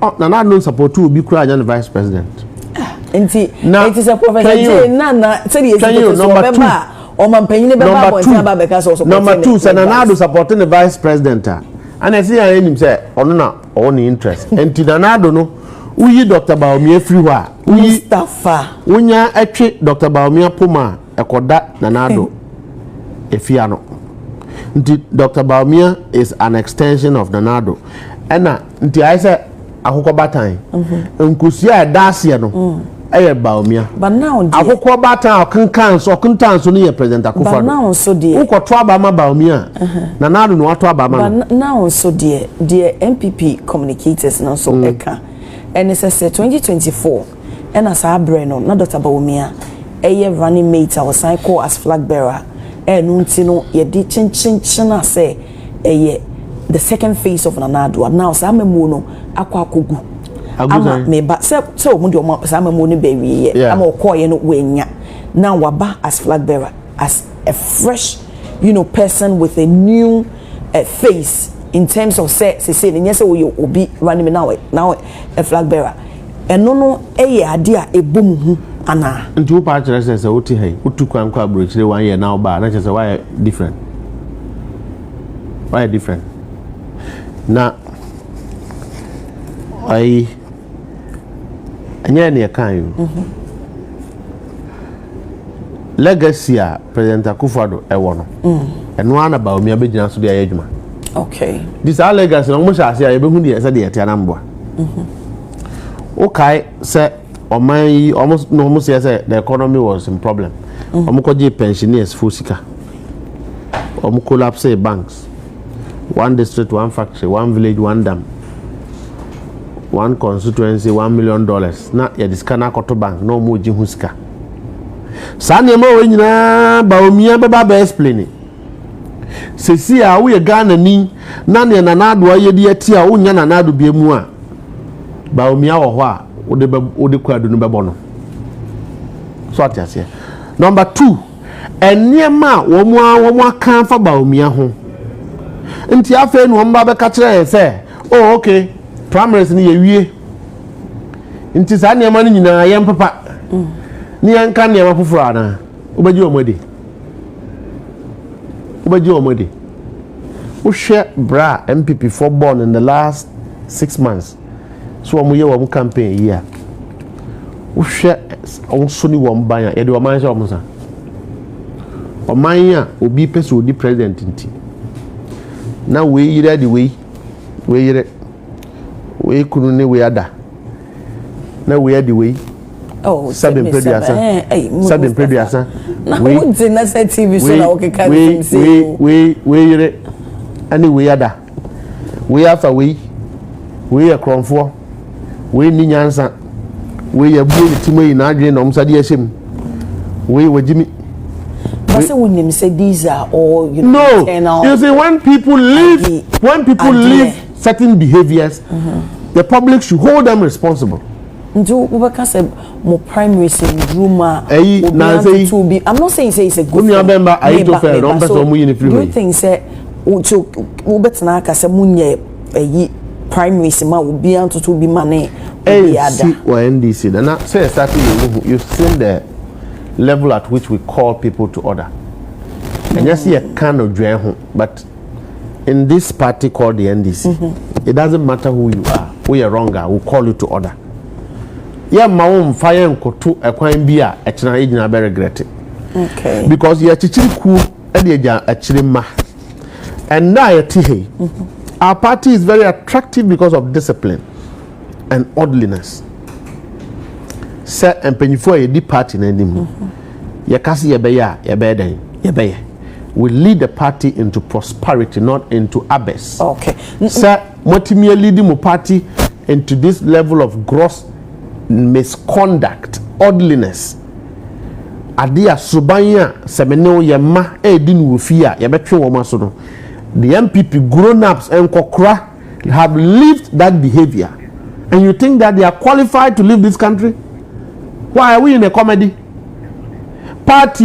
oh Nana Addo support obi kura anya vice president nti it is a professor J Nana say the obeba o man panyine be ba bontin ba be ka say support number 2 say Nana Addo supporting the vice president and I see him say ono na on interest enti Nana Addo no uyi Dr. Bawumia free wa uyi Mustafa unya etwe Dr. Bawumia poma ekoda Nana Addo efia no nti Dr. Bawumia is an extension of Nana Addo ena nti I say akoko batan nkusia dasia no eye Bawumia but now akoko batan okuntan so ne president Akufo-Addo but now so dear ukoto abama Bawumia Nana Addo no wato abama but now so dear MPP communicators now so eka and it says 2024 and as abre no na Dr. Bawumia eye running mate our sign call as flag bearer and unti no ye di chin say eye the second phase of Nana Addo now sa memu no akwakogu ama me ba so mo de o sa memu no be wi ama okoye no wenya now waba as flag bearer as a fresh person with a new face in terms of say yes we obi running me now a flag bearer eno no eye ade a ebom hu ana nti wo pa kire say oti hai utu kwan kwa brochire 1 year now ba na say why different na ai anya ne kan you legacy a President Akufo-Addo ewo no eno ana Bawumia be gina so de ayedwuma okay this our legacy no mo sha ase a behu de say de yete na mboa okay say oman yi almost no say the economy was in problem omukoje pensioners full sika collapse banks one district one factory one village one dam one constituency $1 million na ya diskana koto bank no mo ji husika sane ma we nyina Bawumia beba be explain sesi a wo ye Ghana ni na ne Nana Addo ayedi ati a wo nya Nana Addo bia mu a Bawumia wo ho a wo de kwadu no bebo no so atiase number 2 eniema wo mo aka fa Bawumia ho nti afa nu omba be ka kire se oh okay primaries ni ye wie nti sa ne ma ni nyina yem papa ni anka ne ma foforo ana obaji omode wo hwe bra MPP for born in the last 6 months so omo ye wo campaign yi a wo hwe on so ni wo mban a ye de o man hye omo sa o man a obi pese odi president nti na we yire de we kunu ne we ada na we ade we oh sabin preduasa na we did na say TV so na okay can say we yire ani we ada we after we akronfo we ni nyansa we ya bu timoyi na adwe na omsade ahyem we wajimi. But say when say these are all no you see when people leave certain behaviors the public should hold them responsible. Do Ubaka say more primary say rumor to be I'm not saying say it's a good thing. Do you think say to ubetna ka say munye primary say ma obi an to be money NDC then say starting you've seen the level at which we call people to order. And you see a kind of dream, but in this party called the NDC, it doesn't matter who you are, who you're wronger, we'll call you to order. Yeah, my own fire and koto a coin beer, a china agent, I regret it. Okay. Because you're teaching cool and you're actually ma. And now our party is very attractive because of discipline and orderliness. Sir and penny for a deep party in any Yakasi Yabaya. We lead the party into prosperity, not into abyss. Okay. Sir, Motimia leading the party into this level of gross misconduct, orderliness. Adia Subanya, Semeno Yama, Edin Wufia, Yabetro Wamasono. The MPP grown ups and Kokra have lived that behavior. And you think that they are qualified to leave this country? Why are we in a comedy? Party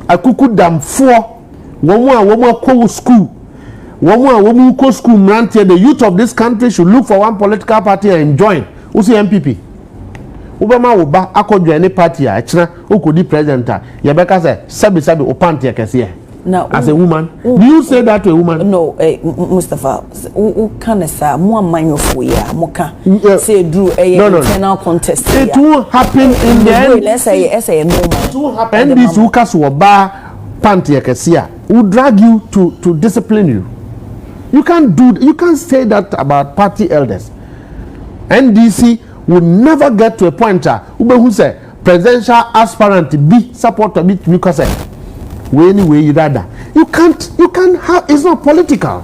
akuku dam 4 woman ko school woman ko school mrantie the youth of this country should look for one political party and join. Who see MPP? Obama wo ba akodwa any party a kira okodi president a ye beka say sabi opante akese. Now as a woman, do you say that to a woman? No, Mustafa, who can say more mindful ya moka say drew a internal contest. It will happen in the end. Let's say no. It will happen. And this ukas wo ba panty akese will drag you to discipline you. You can't say that about party elders. NDC will never get to a point who say presidential aspirant be supporter be because anyway rather you can't have, it's not political.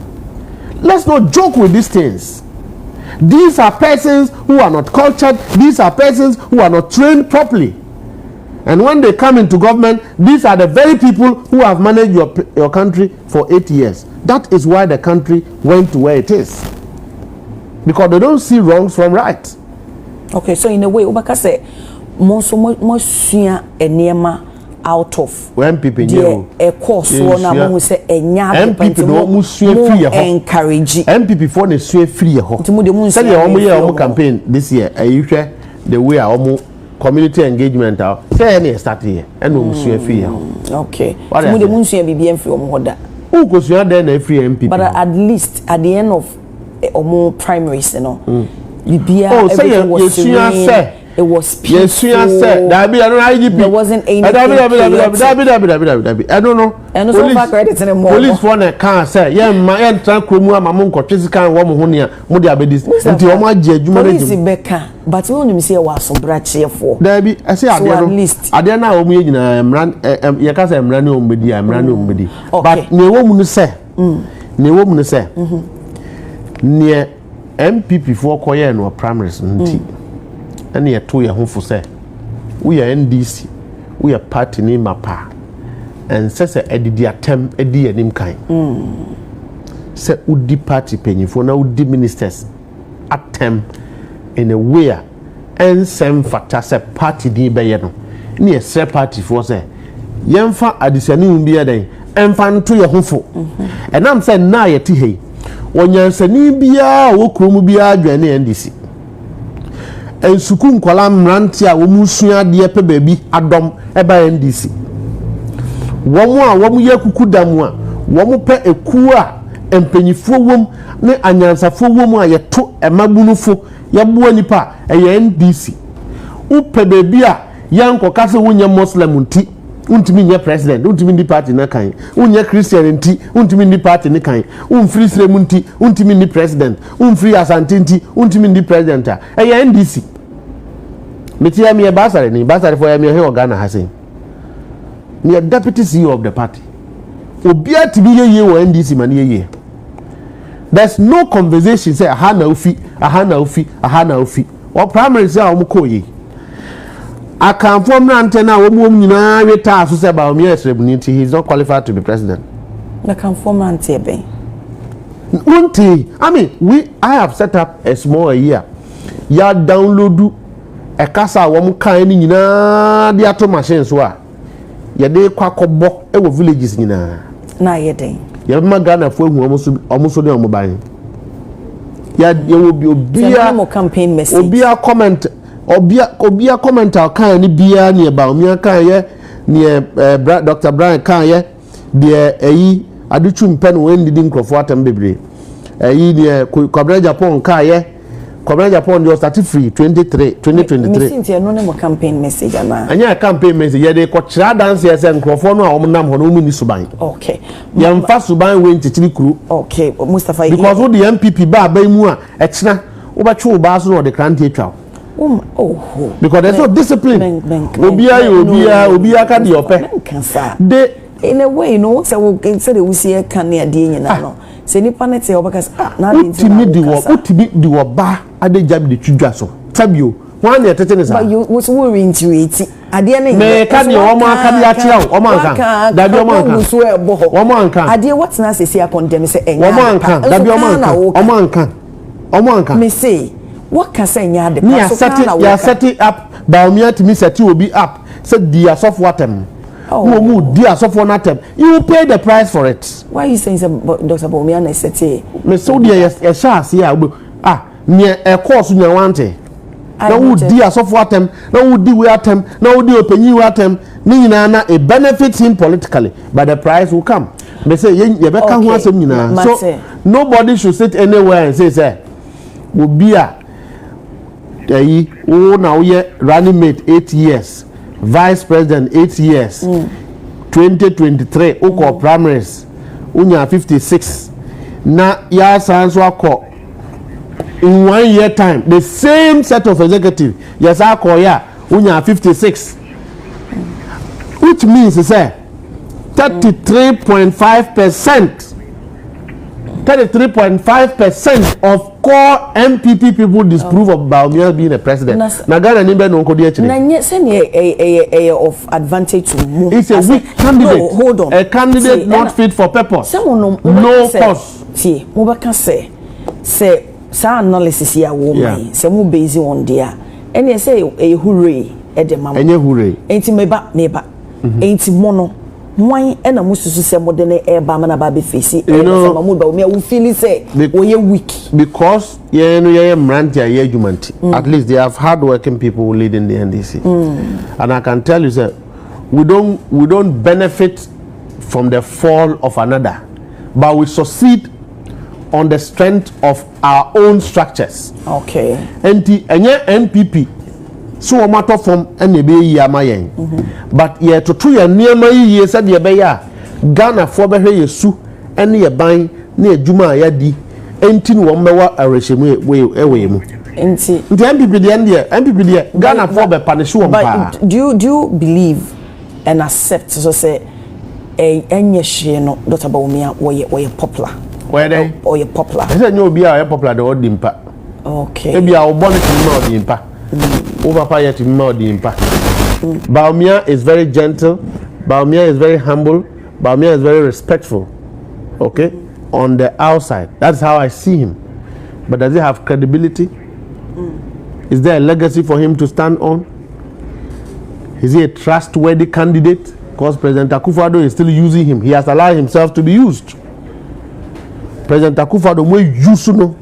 Let's not joke with these things. These are persons who are not cultured, these are persons who are not trained properly, and when they come into government, these are the very people who have managed your country for 8 years. That is why the country went to where it is, because they don't see wrongs from right. Okay, so in a way Ubaka say more enema out of when people know a course one among say enya people encourage MPP for the sue free ho say your campaign this year you share the way our community engagement say any start here and we sue free ho. Okay so we sue bibi free omo hoda who go sue there na free MPP but at least at the end of omo primaries you know bibia everything was say it was peaceful. Yes, you said that there wasn't any. I don't know. And no back credit anymore. Police for the car say, yeah, my entire kromu among Kochisikan woman here, Mudia Bedis, until my judgment. Police Becca, but we only see what some brat here for. There be, I say, at least. I don't know, me, I'm run, Yakas, I'm running on media, I'm running on media. But no woman say, near MPP for Koya no primaries. And ye to your home for say we are NDC, we are party name mapa, and says a edi attempt edi anim kind. Say udi party penny for now udi ministers attempt in a way and same factor say party di bayano. Near say party for say yemfa adisani umbiya day emfa to your home for. And I'm saying na ye ti hey onyansani bia wo kromu bia adwane NDC ensuku nkwala mranti a wo musua de pe baabi adom eba NDC womu ye kuku damu a womu pe eku a empanyifo wom ne anyansafo wom a yeto emabunufo yeboa nipa eye NDC upe baabi a yanko kase wonye muslim nti untimi nye president untimi ndi party na kan unye christian nti untimi ndi party ni kan unfree srem nti untimi ndi president unfree asante nti untimi ndi president a eye NDC metia me basare ni basare for me he Ghana hasen me deputy CEO of the party obia tibi ye wo NDC man ye there's no conversation say aha na ofi or primary say o ko ye akanfo mrante na wo mu nyina weta aso se Bawumia esrebuniti he is not qualified to be president na kanfo mrante ebe I mean I have set up a small year ya download a kasa wo mu kan ni nyina de ato machine so a ye de kwakobo e wo villages nyina na ye den ye ma Ghana fo hu omuso de omuban ya wo obia mo campaign message obia comment kan ni bia ni Bawumia kan ye ni Dr. Brian kan ye de eyi aduchu mpen we ndidi nkrofo atam bebre eyi ni Kwabena Japan kan ye Kwabena Japan dey start free 2023 mesinti no ne mo campaign message ana anya campaign message ye dey ko kira dance ye se nkrofo no a wo nam ho no mu ni suban okay ye mfa suban we ntitiri kuru okay Mustafa because wo the MPP ba mu a ekina wo ba twe wo ba so no de krante atwa because there's no discipline obia ka de ope de in a way no say we say we see kan na de nyina no say nipa net say obaka na de utimi di wo ba ade jam de twudwa so tabio wan na tete ne sa but you was we intuit ade na me ka de o ma ka de atia o ma nkan da bi o ma nkan o ma nkan ade what na say condemn say enya o ma nkan da bi o ma nkan me say what can say nya de ya set it up Bawumia to me set you be up said the soft water mu dia soft water you pay the price for it why you saying Dr. Bawumia na set me so dia ya chance ya me e course nya wante na wo dia soft water na wo di we atem na wo di opanyi we atem ni nyina na it benefits him politically but the price will come me say ye be ka ho asem nyina so nobody should sit anywhere and say obi a now running mate 8 years vice president 8 years 2023 oko primaries unya 56 na ya sanso akọ in 1 year time the same set of executive yes akọ ya unya 56 which means say 33.5% of core MPP people disapprove of Bawumia being a president. Na Ghana ni be no nkodi akire. Na nye say a of advantage to move. It's a weak candidate. No, hold on. A candidate not fit for purpose. No cause. See, mo baka say sa analysis ya wo mai. Say mo based on there. Any say a hooray e de mama. Enye hooray. Enti meba. Enti mono. Why ena mususu se modene e ba mana ba be face e sama mu ba me we feel say we weak because ye no ye mranti ye adwumanti at least they have hard working people leading the NDC and I can tell you say we don't benefit from the fall of another but we succeed on the strength of our own structures. Okay. Enti enye MPP so o matter from ene be yi amayen but ye toto ye niema yi se de be ya Ghana fo be hwe yesu ene ye ban na adwuma ya di enti no mewa arehemu we mu enti MPP de Ghana fo be punish wo pa. Do you believe and accept so say enye hwe no Dr. Bawumia we popular where they or you popular say nyo obi a popular de odimpa okay e bia wo bonnet ma odimpa over yet impa. Bawumia is very gentle. Bawumia is very humble. Bawumia is very respectful. Okay? On the outside. That's how I see him. But does he have credibility? Is there a legacy for him to stand on? Is he a trustworthy candidate? Because President Akufo-Addo is still using him. He has allowed himself to be used. President Akufo-Addo mo use no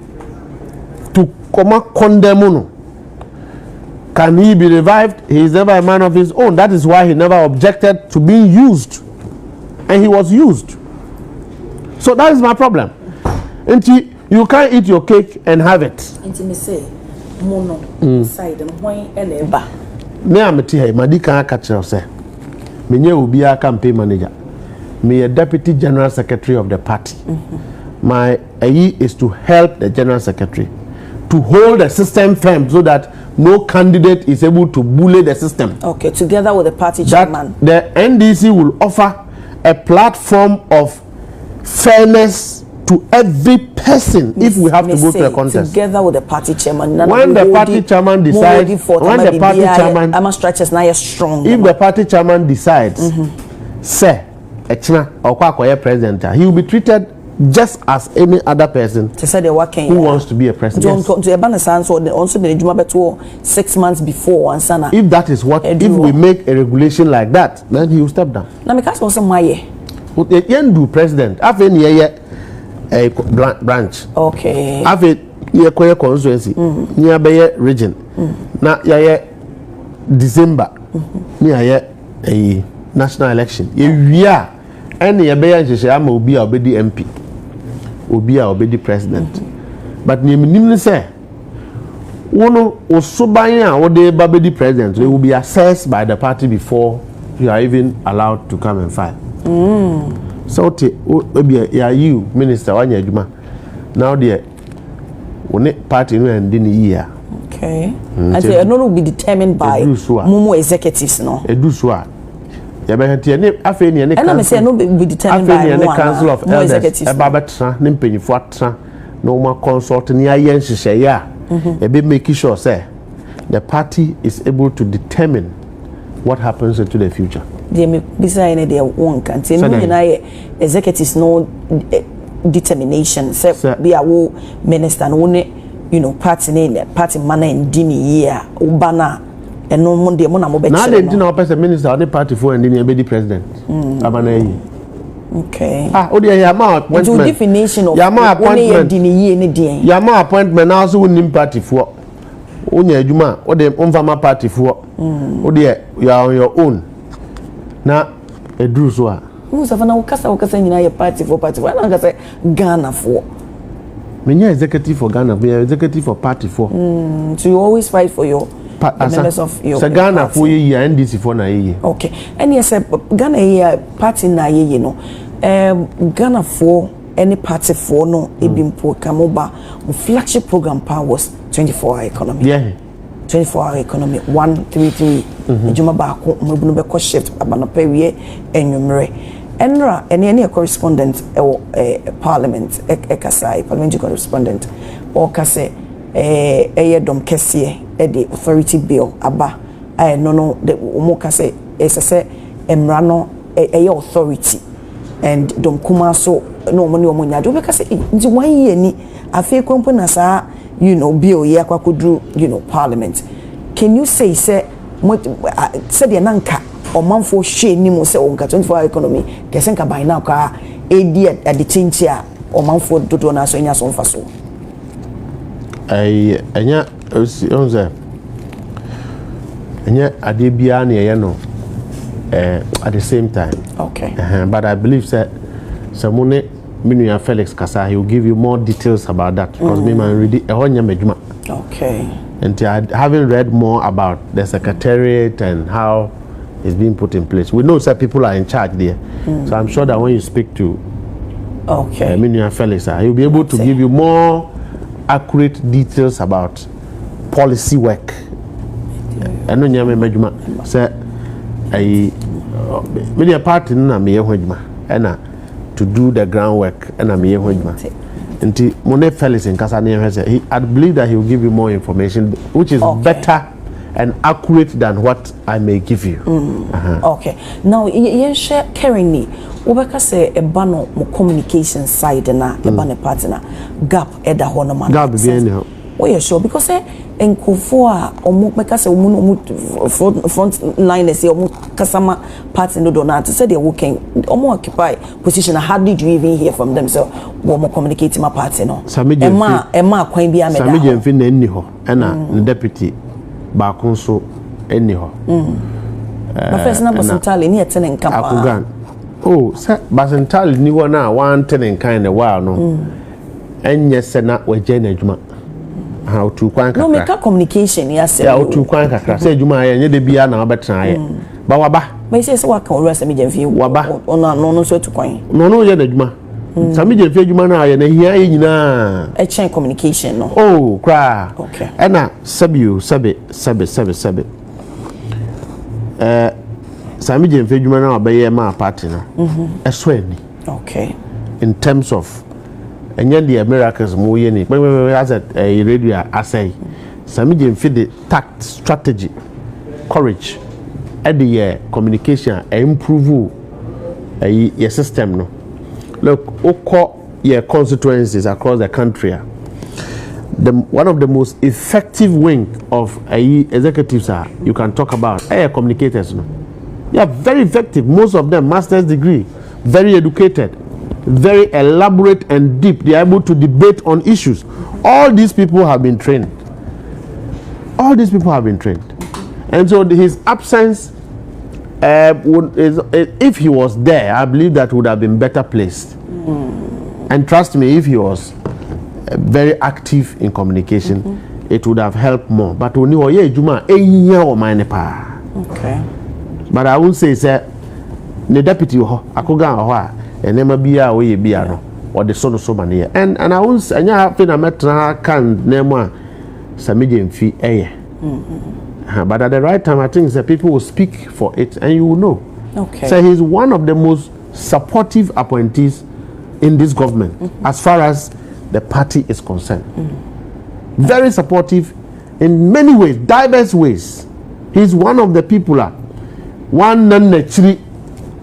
to condemn no. Can he be revived? He is never a man of his own. That is why he never objected to being used. And he was used. So that is my problem. And you can't eat your cake and have it. Intimacy, mono, side and wine and eba. Me ameti hey, madi kan catch you say. Me nye obi a campaign manager. Me a deputy general secretary of the party. My aim is to help the general secretary to hold the system firm so that no candidate is able to bully the system. Okay, together with the party chairman. The NDC will offer a platform of fairness to every person if we have to go to a contest. Together with the party chairman. When the party chairman decides, if the party chairman decides, say, or president, he will be treated just as any other person who wants to be a president. Yes. 6 months before. If that is what, if we make a regulation like that, then he will step down. Now, because also my president, after a branch. Okay. After ye constituency, near region. Now ye December, near a national election. We are any am obi obedi MP, obi obedi president. But ni say, one osobanya or the babedi president, they will be assessed by the party before you are even allowed to come and file. So maybe you minister one year now the one party no end in the year. Okay. And so no will be determined by Mumu executives no. Eduswa. Ya be hati ne afi ne ne. And I say no be determined by the council of elders. E ba betra ne mpanyifo atra no ma consult ne ayen hihye ya. E be make sure say the party is able to determine what happens into the future. They may be saying they won't continue. Executives no determination. Say be a minister no party name party manner in dini year ubana and no Monday mona mo be. Now they didn't know person minister or the party for and then be the president. Okay. Odi yama appointment. Definition of yama appointment dini year ne den. Yama appointment now so win party for. Onya adwuma o de onfama party for. Odi you are on your own. Na edru so a Musafana ukasa nyina ye party for na ngasa Ghana for menya executive for Ghana, me executive for party for. So you always fight for your members of your Ghana for ye NDC for na ye. Okay. And yes Ghana ye party na ye no. Ghana for any party for no ebimpo kamoba flagship program power was 24-hour economy. Yeah. 24-hour economy 133 ejuma ba ko mabunu be ko shift abanopa wie enwumre enra ene correspondent parliament ekasai parliamentary correspondent o kase dom kese the authority bill aba no the omo kase esese emra no authority and dom kuma so no money omo nya do be kase nti 1 year ni afi kwampo na saa bill ye akwadru parliament. Can you say said the nanka or manfo she ni mo say onka 24-hour economy kesenka by now ka edi at the chinchia or manfo dodo na so nya so mfaso anya onze anya ade bia na ye no at the same time. Okay. But I believe that Samune Minuya Felix Kasa, he will give you more details about that because me man read it. Okay. And I haven't read more about the secretariat and how it's being put in place. We know that people are in charge there, so I'm sure that when you speak to Minuya Felix, he will be able to give you more accurate details about policy work. I know Nyame Majuma say media party na me ehwajuma and to do the groundwork and I'm here with Nti Mone Felix in Kasani, I believe that he will give you more information which is better and accurate than what I may give you. Okay. Now yen share caring me. Obeka say e bano mo communication side na e bano partner gap eda ho no man. Gap be any Oh yeah, sure. Because Akufo omo meka say omo front line say omo kasama party no donate say they working omo occupy position. How did you even hear from them? So omo communicate my party no. Emma kwan bi ameda. Sami Jemfi na enni ho na deputy ba konso enni ho. My first number Santali ni etene nkampa. Akugan. Oh, sir, Basentali ni wona one tenen kind of while no. Enye se na waje na adwuma. How to kwan kakra. No make communication yes. Yeah, how to kwan kakra. Say adwuma ye nye de bia na obetra ye. Ba waba. Me say waka ora Sami Jemfi. Waba. No so to kwan. No ye na adwuma. Sami Jemfi adwuma na ye na hia ye nyina. A chain communication no. Oh, kra. Okay. Ena sabi. Sami Jemfi adwuma na obeye ma party no. Eso ani. Okay. In terms of and yet the miracles more yeni as a radio assay. Sami Jemfi the tact, strategy, courage, at the communication, improve your system. No, look, your constituencies across the country. One of the most effective wing of executives you can talk about communicators. No, they are very effective. Most of them master's degree, very educated. Very elaborate and deep. They are able to debate on issues. All these people have been trained. And so his absence, if he was there, I believe that would have been better placed. And trust me, if he was very active in communication, it would have helped more. But only okay. But I won't say, sir, the deputy, Akoga, and never be away no or the son of so many and I was and ya have a metra can name Sami Jemfi but at the right time I think the people will speak for it and you will know. Okay. So he's one of the most supportive appointees in this government as far as the party is concerned. Very supportive in many ways, diverse ways. He's one of the people one non-naturally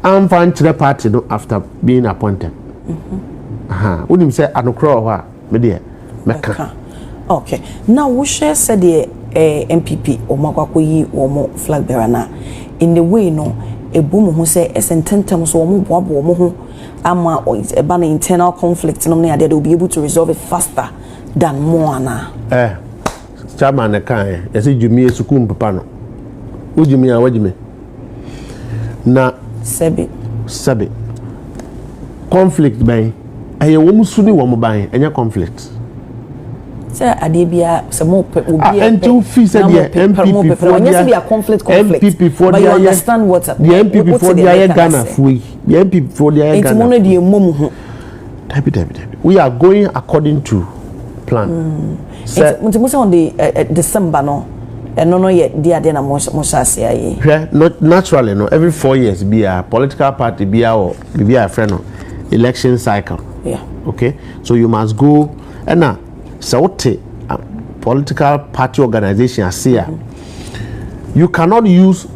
I'm fine to the party no, after being appointed. Wouldn't say Anokro, media, Mecca. Okay. Now, we share said the MPP or Makwakoyi or more flag bearer na in the way no a boom who say as and 10 times or more ama or it's a ban internal conflict no they will be able to resolve it faster than more na. Chairman, I can't. I see Jimmy Sukum Papano. Would you mean? What do you mean? Na Sabi. Conflict by a woman suni woman by any conflict. Sir, Adebia, some more people be and two fees and the MPP for the conflict. MPP for but you understand what the MPP for the Ghana free. The MPP for the Ghana. We are going according to plan. It's on the December no. And no yet dear then not naturally no every 4 years be a political party be a friend election cycle. Yeah. Okay. So you must go and now so political party organization as here. You cannot use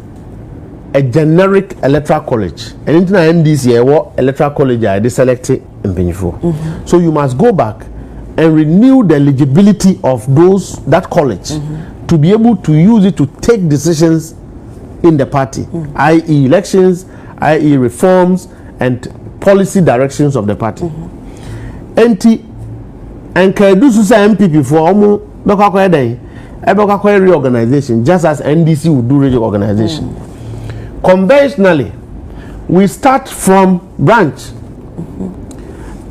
a generic electoral college. And into this year what electoral college are they selected in Benifo. So you must go back and renew the eligibility of that college. To be able to use it to take decisions in the party, i.e. elections, i.e. reforms and policy directions of the party. And can do so MPP for reorganization, just as NDC would do reorganization. Conventionally, we start from branch.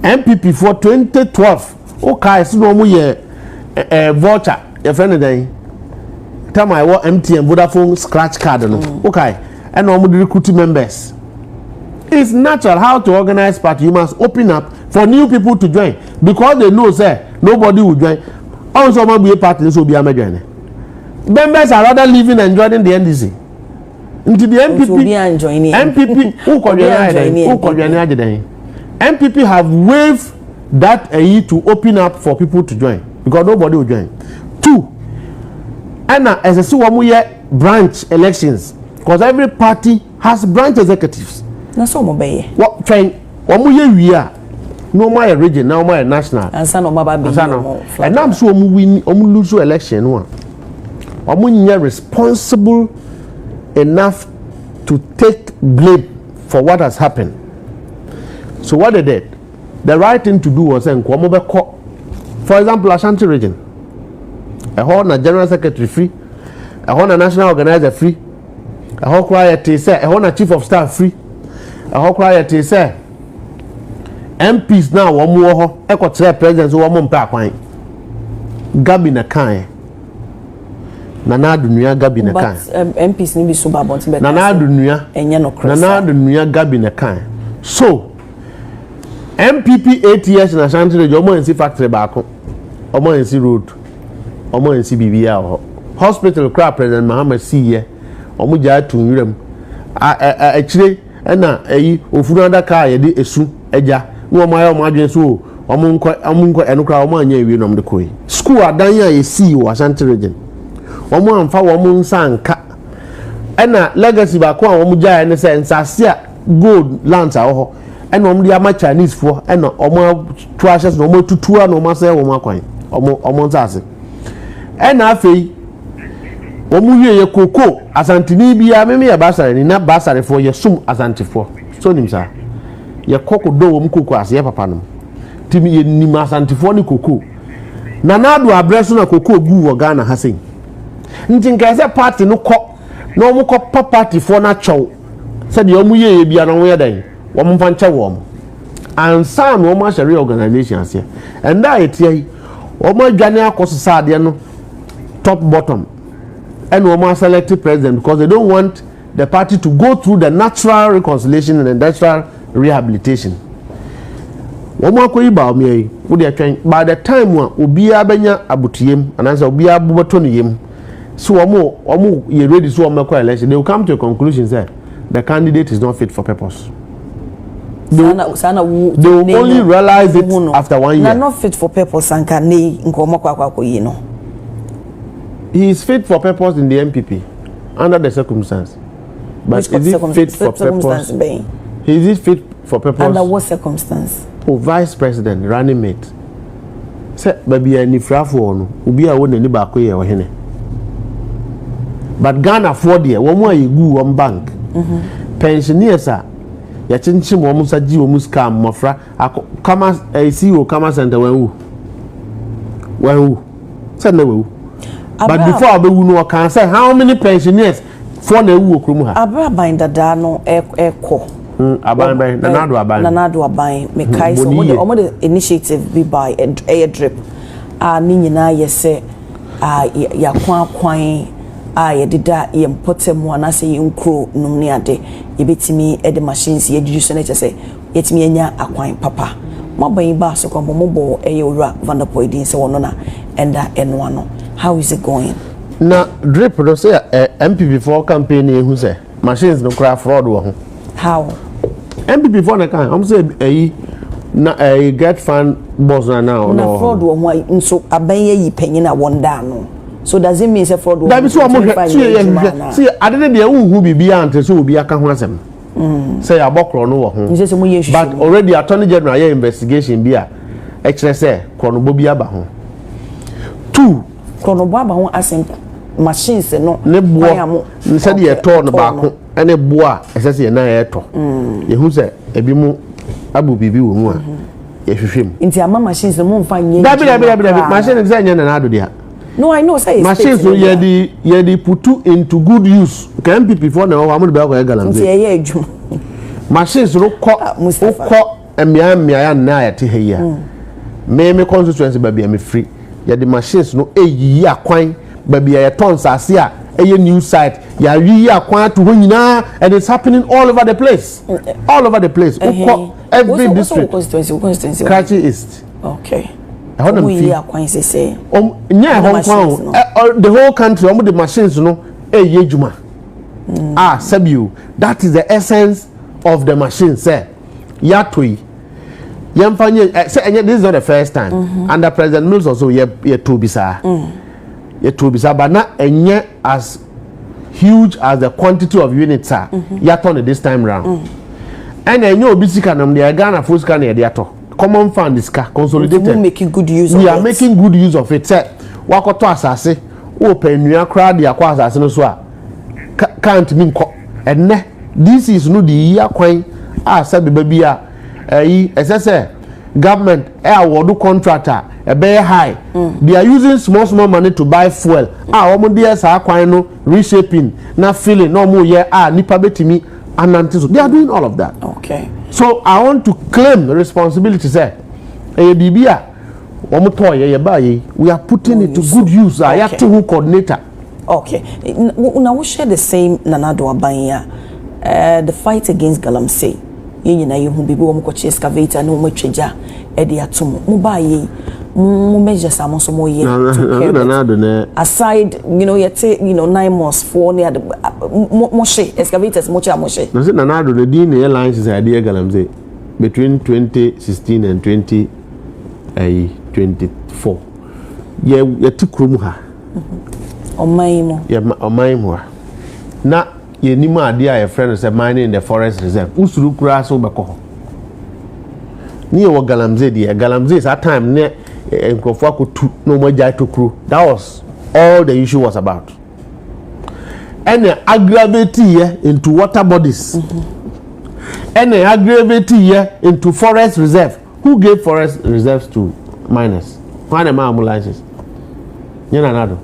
MPP for 2012, okay, so no more voucher, your friend time I want MTN Vodafone scratch card okay and normal recruiting members. It's natural how to organize party. You must open up for new people to join because they know say nobody will join. Also might be a party so be a join. Members are rather living and joining the NDC. Into the MPP MPP have waived that to open up for people to join because nobody will join. 2 and as I see branch elections because every party has branch executives. Na so mo be what train we no my region now my national and son of my baby and now so win lose election one responsible enough to take blame for what has happened. So what they did, the right thing to do was saying for example Ashanti region a whole general secretary free, a whole national organizer free, a whole quiet say a whole chief of staff free, a whole quiet say MPs now one more echo presidents one more pack wine Gabi na kan Nana Dunya Gabi na kan MPs ni bi so ba bonti be Nana Dunya enye no cross Nana Dunya Gabi na kan so MPP 8 years na Ashanti region omo ensi factory baako omo ensi road omo ensi bibia hospital cra president Muhammad Siye omo ja tunwuram a chire na eyi ofuru adaka ye de esu eja no omo ayo omo adwen so omo nko enukra omo anya ewie nom de koi school adan ya ye see wo Ashanti region omo amfa wo mo nsanka na legacy ba ko omo ja ne se nsase a gold lands a ho na omo dia ma Chinese fo na omo trashes na omo tutua na omo ase wo makwan omo nsase na afei omo wie ye koko asantini bia meme ya basare ni na basare fo ye sum asantifo so nimsa ye koko do wo mkoko ase ye papa no timi ye nim asantifo ni koko na nado abreso na koko gu wo Ghana hasen nti nka se party no kɔ na omo kɔ party fo na chow se de omo ye bia na wo ye dan wo mfa nche wo ansa no omo share organization ase and that etie omo adwane akososa ade no top bottom and we select president because they don't want the party to go through the natural reconciliation and the natural rehabilitation. Woman ko Bawumia wo dey twen by the time obi abenya abutiem anansa obi abubato ne yem so omo ye ready so omo election they will come to a conclusion say the candidate is not fit for purpose. They will only realize it after 1 year. Not fit for purpose anka nei nkomo kwa yi no. He is fit for purpose in the MPP under the circumstance. But is he fit for purpose? Is he fit for purpose? Under what circumstance? Oh, vice president, running mate. Say, baby, any frafo no, ubi a won any baako ye ohene. But Ghana for there, one more you go one bank. Pensioners are ya chinchim wo musa ji wo muska mofra kama CEO kama center when who say na we. But before I no can say how many pensioners for na wu okrum ha abraban dada no eko aban nanado aban me kai so omo the initiative be by a drip ni nyina ye se ya kwan ye dida ye mpotem wana se ye nkro num ne ade ye betimi e de machines ye juju so na che yetimi enya akwan papa maban ba so ko mo ye owura Vanderpool din se wono na enda eno ano. How is it going? Na drip no say MPP for campaign who say machines no cry fraud wo. How? MPP for na kan say na get fan boss now no fraud wo ho nso aban yi panyin na wonda no. So does it mean say fraud wo? That be so see adede de hu bibia ante so obi aka ho asem. Say abokro no wo ho. But already Attorney General your investigation bia e kire say krono bobi aba ho. 2 krono bo aba ho asem machines no ne bo said ye to no baako ene bo a esese ye na ye to ye hu se ebi mu abu bibi wo mu a ye hwehwem nti ama machines mo mfa nye dabi machines say nye na ado dia. No, I know say machines so ye di put into good use can MPP for na wa mo be ko ye galam nti ye adwum machines no ko emia ya na ya te he ya me constituency ba bia me free ya the machines no eyi akwan ba bia ya ton sase a eye new site ya yi akwan to ho nyina and it's happening all over the place every district constituency Krachi East. Okay. We akwan say nya Hong Kong the whole country the machines no eyi adwuma sabiu that is the essence of the machine say yatoi this is not the first time. Under President Mills also ye to bisa but not as huge as the quantity of units are yet on this time round. And I know bisika nam the Ghana full scan ye to common fund is consolidated. We making good use of it. We are making good use of it. Say, wakoto asase, open nua crowd ya kwa asase no so a can't mean and this is no the year kwan said the baby say government award contractor a very high. They are using small money to buy fuel. Omo dey sa kwan no reshaping na filling no more year nipa betimi ananti so. They are doing all of that. Okay. So I want to claim the responsibility say bibia omo toy we are putting it to good use. I have to coordinator. Okay. Now we share the same Nanado Abanya. The fight against Galamsey. You know, you who be able to excavator no much treasure. Eddie Atum. Mubai, measure some so more year. Aside, you know, 9 months, 4 near the Moshe, excavators, Moshe. Does it Nanado the Dean Airlines is idea Galamsey between 2016 and 2024. Yeah, you took Krumuha. Omaimo. Na ye ni ma dia a friend say mining in the forest reserve. Usuru kura so beko. Ni wo Galamsey dia. Galamsey at time ne enkrofo akotu no mo jai to crew. That was all the issue was about. And aggravate here into water bodies. And aggravate here into forest reserve. Who gave forest reserves to miners? Why am I license? Nyana nado.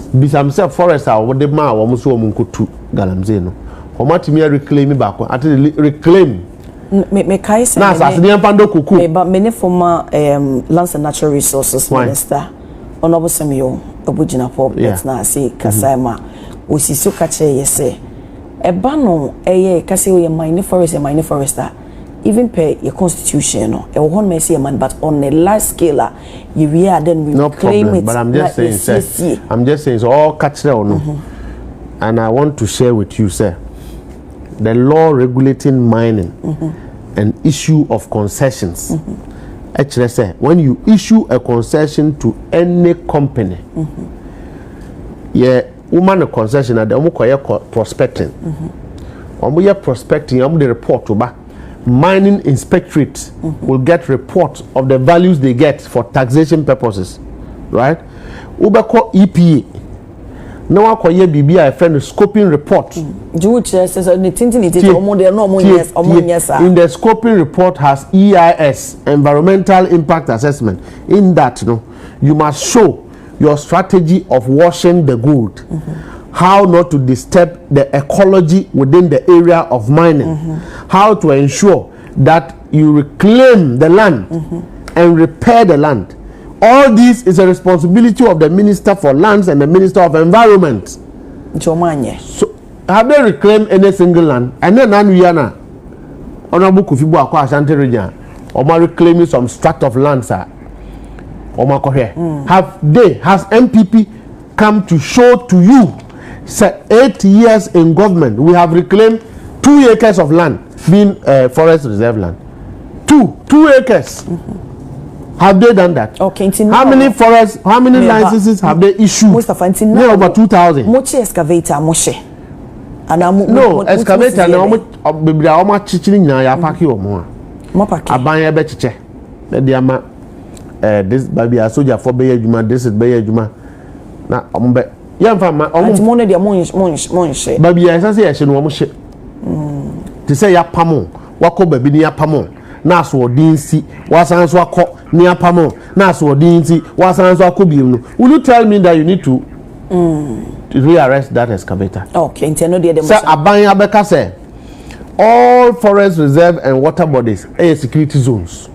Bisam se forest a wo de ma wo so wo nkotu Galamsey no omatimi reclaim back at reclaim me kai say na asase de pando kuku me ba me ne former lands and natural resources minister honorable Samuel Obujina Pop na say kasaima osiso ka che yese eba no eye ka say we mine forester even per your constitution no e won me say man but on a large scale we are then we no claim problem, it but I'm just saying I'm just saying so all catch there no and I want to share with you sir the law regulating mining and issue of concessions actually say when you issue a concession to any company yeah woman a concession at the prospecting prospecting the report to back mining inspectorate will get reports of the values they get for taxation purposes, right? Ubako EPA. No one call BBI a friend scoping report. In the scoping report has EIS, environmental impact assessment. In that, you must show your strategy of washing the good. How not to disturb the ecology within the area of mining, how to ensure that you reclaim the land and repair the land. All this is a responsibility of the Minister for Lands and the Minister of Environment. So, have they reclaimed any single land? And then Nanuyana, Honorable Kufibu Akwa Ashanti region, or reclaiming some tract of land, sir. Has MPP come to show to you? 8 years in government, we have reclaimed 2 acres of land being forest reserve land. 2 acres. Have they done that? Okay. How many forests? How many licenses have they issued? No, over 2,000. Mochi excavator, Moshe. No, excavator. No, baby, how much chiching na ya paki omo. Abanya be chiche. Be ama this baby a soldier for be adwuma, this is be adwuma. Na ombe yamfa ma omo de monhye baby ya say ya hye no omo hye ti say ya pamo wako baby ni ya pamo na so odinsi wasan so akọ ni ya pamo na so odinsi wasan so akọ biim no. Will you tell me that you need to rearrest that excavator? Okay, intendo de say aban abeka say all forest reserve and water bodies are security zones.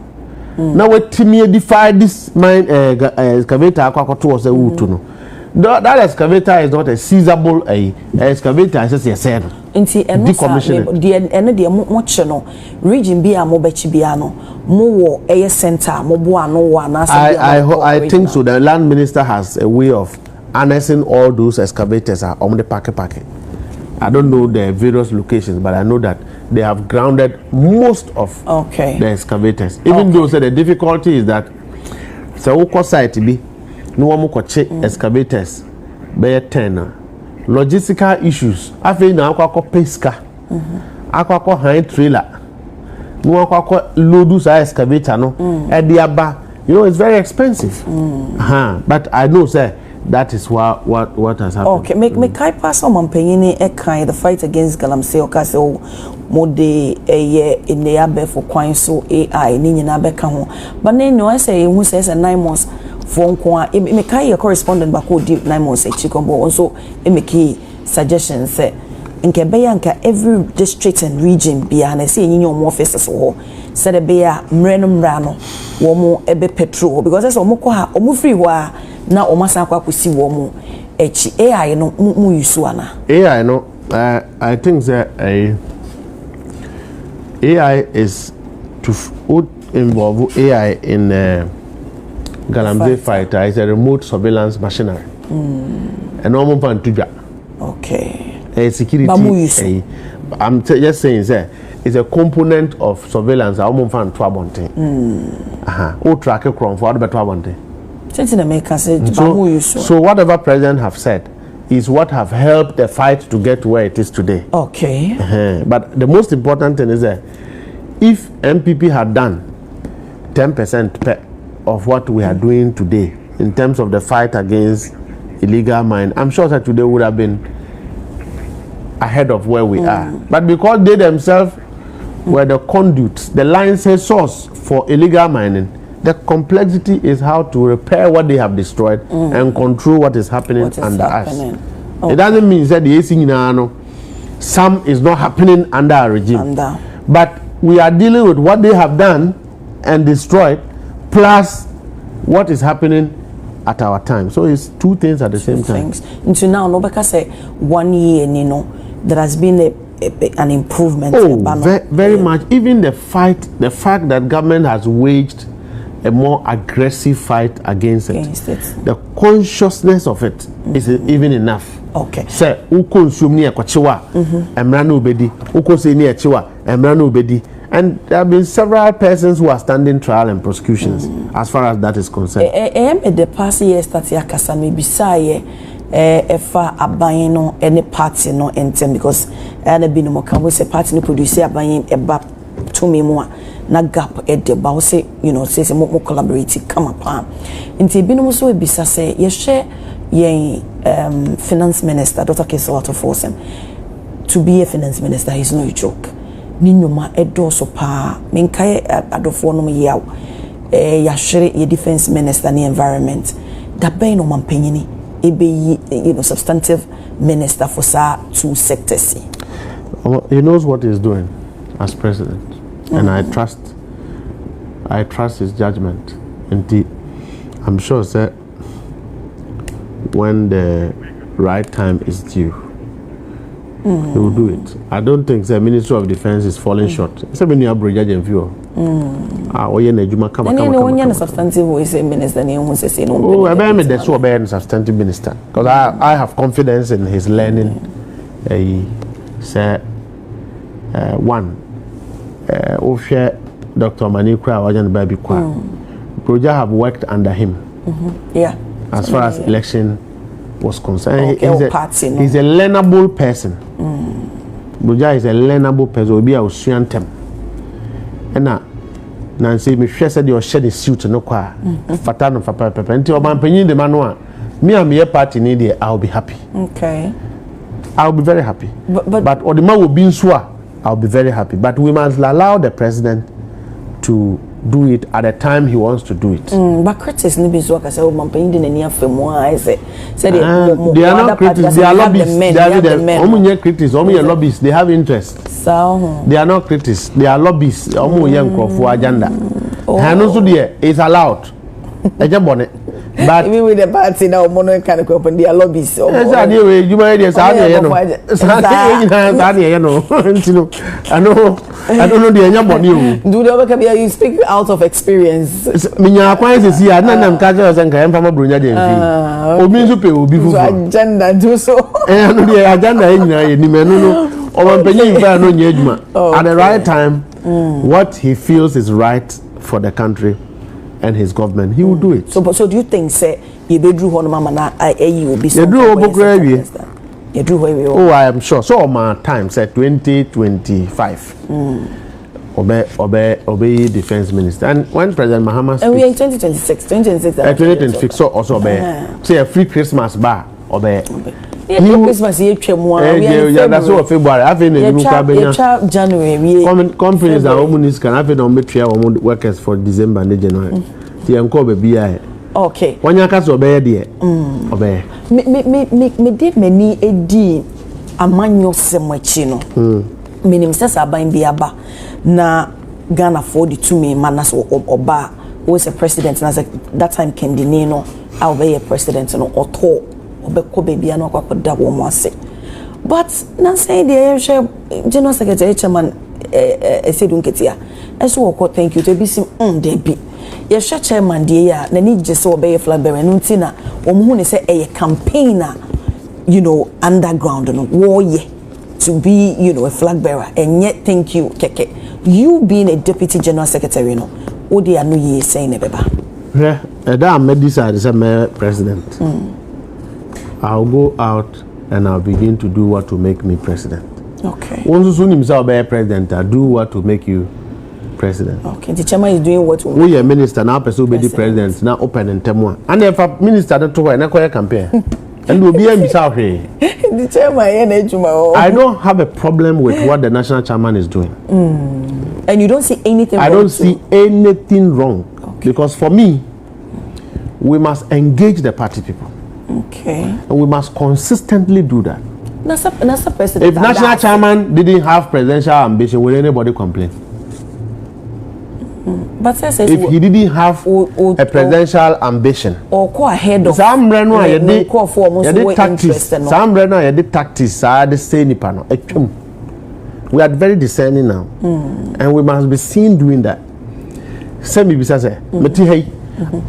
Now we timi defy this mine excavator akwakoto was a wutu no. That excavator is not a seizable excavator, as I said. Decommissioning. The much no region be a mobechibiano, more a center, mobuano. I think so. The land minister has a way of annexing all those excavators on the packet. I don't know the various locations, but I know that they have grounded most of the excavators. Even though the difficulty is that so site be. No one koche excavators be 10 logistical issues afi na akwa peska akwa hand trailer no kwa load sa excavator no ediaba it's very expensive but I know say that is what has happened. Okay, make kai pass on mampanyini e kan the fight against galamsey okase o mode in the abe for kwan so AI ni nyina be ka ho but no I say who says 9 months for nko a me kai your correspondent back o di 9 months e chikombo also e make suggestions say nke be ya nka every district and region bia na say nyinyo mo offices ho said be ya mreno wo mo ebe petrol because say omo ko ha omo free ho a na omasa kwa kusi wo mu echi AI no mu yusu ana AI no I think that AI is to involve AI in Galamsey fighter is a remote surveillance machinery and normal fan to okay security I'm just saying sir it's a component of surveillance normal fan to abonte o track from for better abonte. So whatever president have said is what have helped the fight to get to where it is today. Okay. But the most important thing is that if MPP had done 10% of what we are doing today in terms of the fight against illegal mining, I'm sure that today would have been ahead of where we are. But because they themselves were the conduits, the line-says source for illegal mining, the complexity is how to repair what they have destroyed and control what is happening under us. Okay. It doesn't mean that the some is not happening under our regime. But we are dealing with what they have done and destroyed plus what is happening at our time. So it's two things at the same time. Until now, no, because say 1 year, there has been an improvement. Very much. Even the fact that government has waged a more aggressive fight against it. The consciousness of it is even enough. Okay. Say, who consume near Kwachiwa, Emrano Bedi, who consume near Chiwa, Emrano Bedi. And there have been several persons who are standing trial and prosecutions as far as that is concerned. The past years that Yakasami Bisaye, efa abayino any party no enter because there be no more can we say party no produce abayin eba to me more. Na gap at the bow say say more collaborative come upon into binum so bisa say ye share ye finance minister Dr. Keswato force him to be a finance minister is no joke ninoma edo so pa menkae adofo no yaw ya hwere ye defense minister ni environment da ben no mampanyini ebe substantive minister for sa two sectors. He knows what he's doing as president. And I trust his judgment. And I'm sure that when the right time is due, he will do it. I don't think the Ministry of Defense is falling short. It's a many judge and view. Substantive minister. Oh, I mean that's what a substantive minister. Because I have confidence in his learning. One. Dr. Manikwa Wajan Baby Kwa. Proja have worked under him. Yeah. As far as election was concerned. Okay, he's a learnable person. Proja is a learnable person. Will be a Usuantem. And now Nancy me said your shed is suit no kwa. Fatano for papa. Until I'm paying the manual. Me and my party need I'll be happy. Okay. I'll be very happy. But or the man will be in swa. I'll be very happy. But we must allow the president to do it at the time he wants to do it. But critics need to say, "Oh, mampeni de nenia femo." I say, they are not critics. They are lobbyists. They are critics. Lobbyists. They have interest. So they are not critics. They are lobbyists. For agenda. And also, it's allowed. But even with the party now, mono kind of open their lobbies. You might I don't know the anybody. Do the other you speak out of experience. Minya kwai is here. Nana mkaja zenka empa brunya de mfi. Obi nso pe obi fufu. Agenda do so. No the agenda nyina ni menu no. O mampanyi mfa no nya adwuma. At the right time, what he feels is right for the country and his government, he will do it. So do you think say you bedru ho no mama na ayi obi so? You do obokra wie. You do where we Oh, I am sure. So my time said 2025. obey defense minister. And when President Mahama speaks, and we are in 2026 so also obey. Say a free Christmas bar obey. Christmas year that's what February. I think January. Companies and companies can have on material workers for December and January. The uncle baby. Okay. When you can obey there. Obey. Me did many a deed a manual semwechino. Minim says abain biaba na Ghana 42 me manas oba was a president and that time Kendi Nino I'll be a president no oto obeko baby ano kwakoda wo mo ase. But na say the general secretary chairman Esedun Ketia eso wo thank you to be sim dey be ye hwe chairman dey ya na ni je se obey flag bearer no ntina wo mo hu ne say a campaigner underground no wo ye to be, a flag bearer, and yet thank you, Keke. You being a deputy general secretary, what they are no ye saying, Beba? Yeah, that may decide as a president. I'll go out and I'll begin to do what to make me president. Okay. Once you soon himself be president, I'll do what to make you president. Okay. The chairman is doing what? We are minister now, pursue be the president now. Open and tell and if a minister don't talk, and I campaign. And we'll be himself here. The chairman, I don't have a problem with what the national chairman is doing. And you don't see anything wrong? I don't see anything wrong. Okay. Because for me, we must engage the party people. Okay. And we must consistently do that. That's a president. If national chairman didn't have presidential ambition, will anybody complain? But if he didn't have a presidential ambition, or go ahead of some tactics, the same. We are very discerning now, and we must be seen doing that.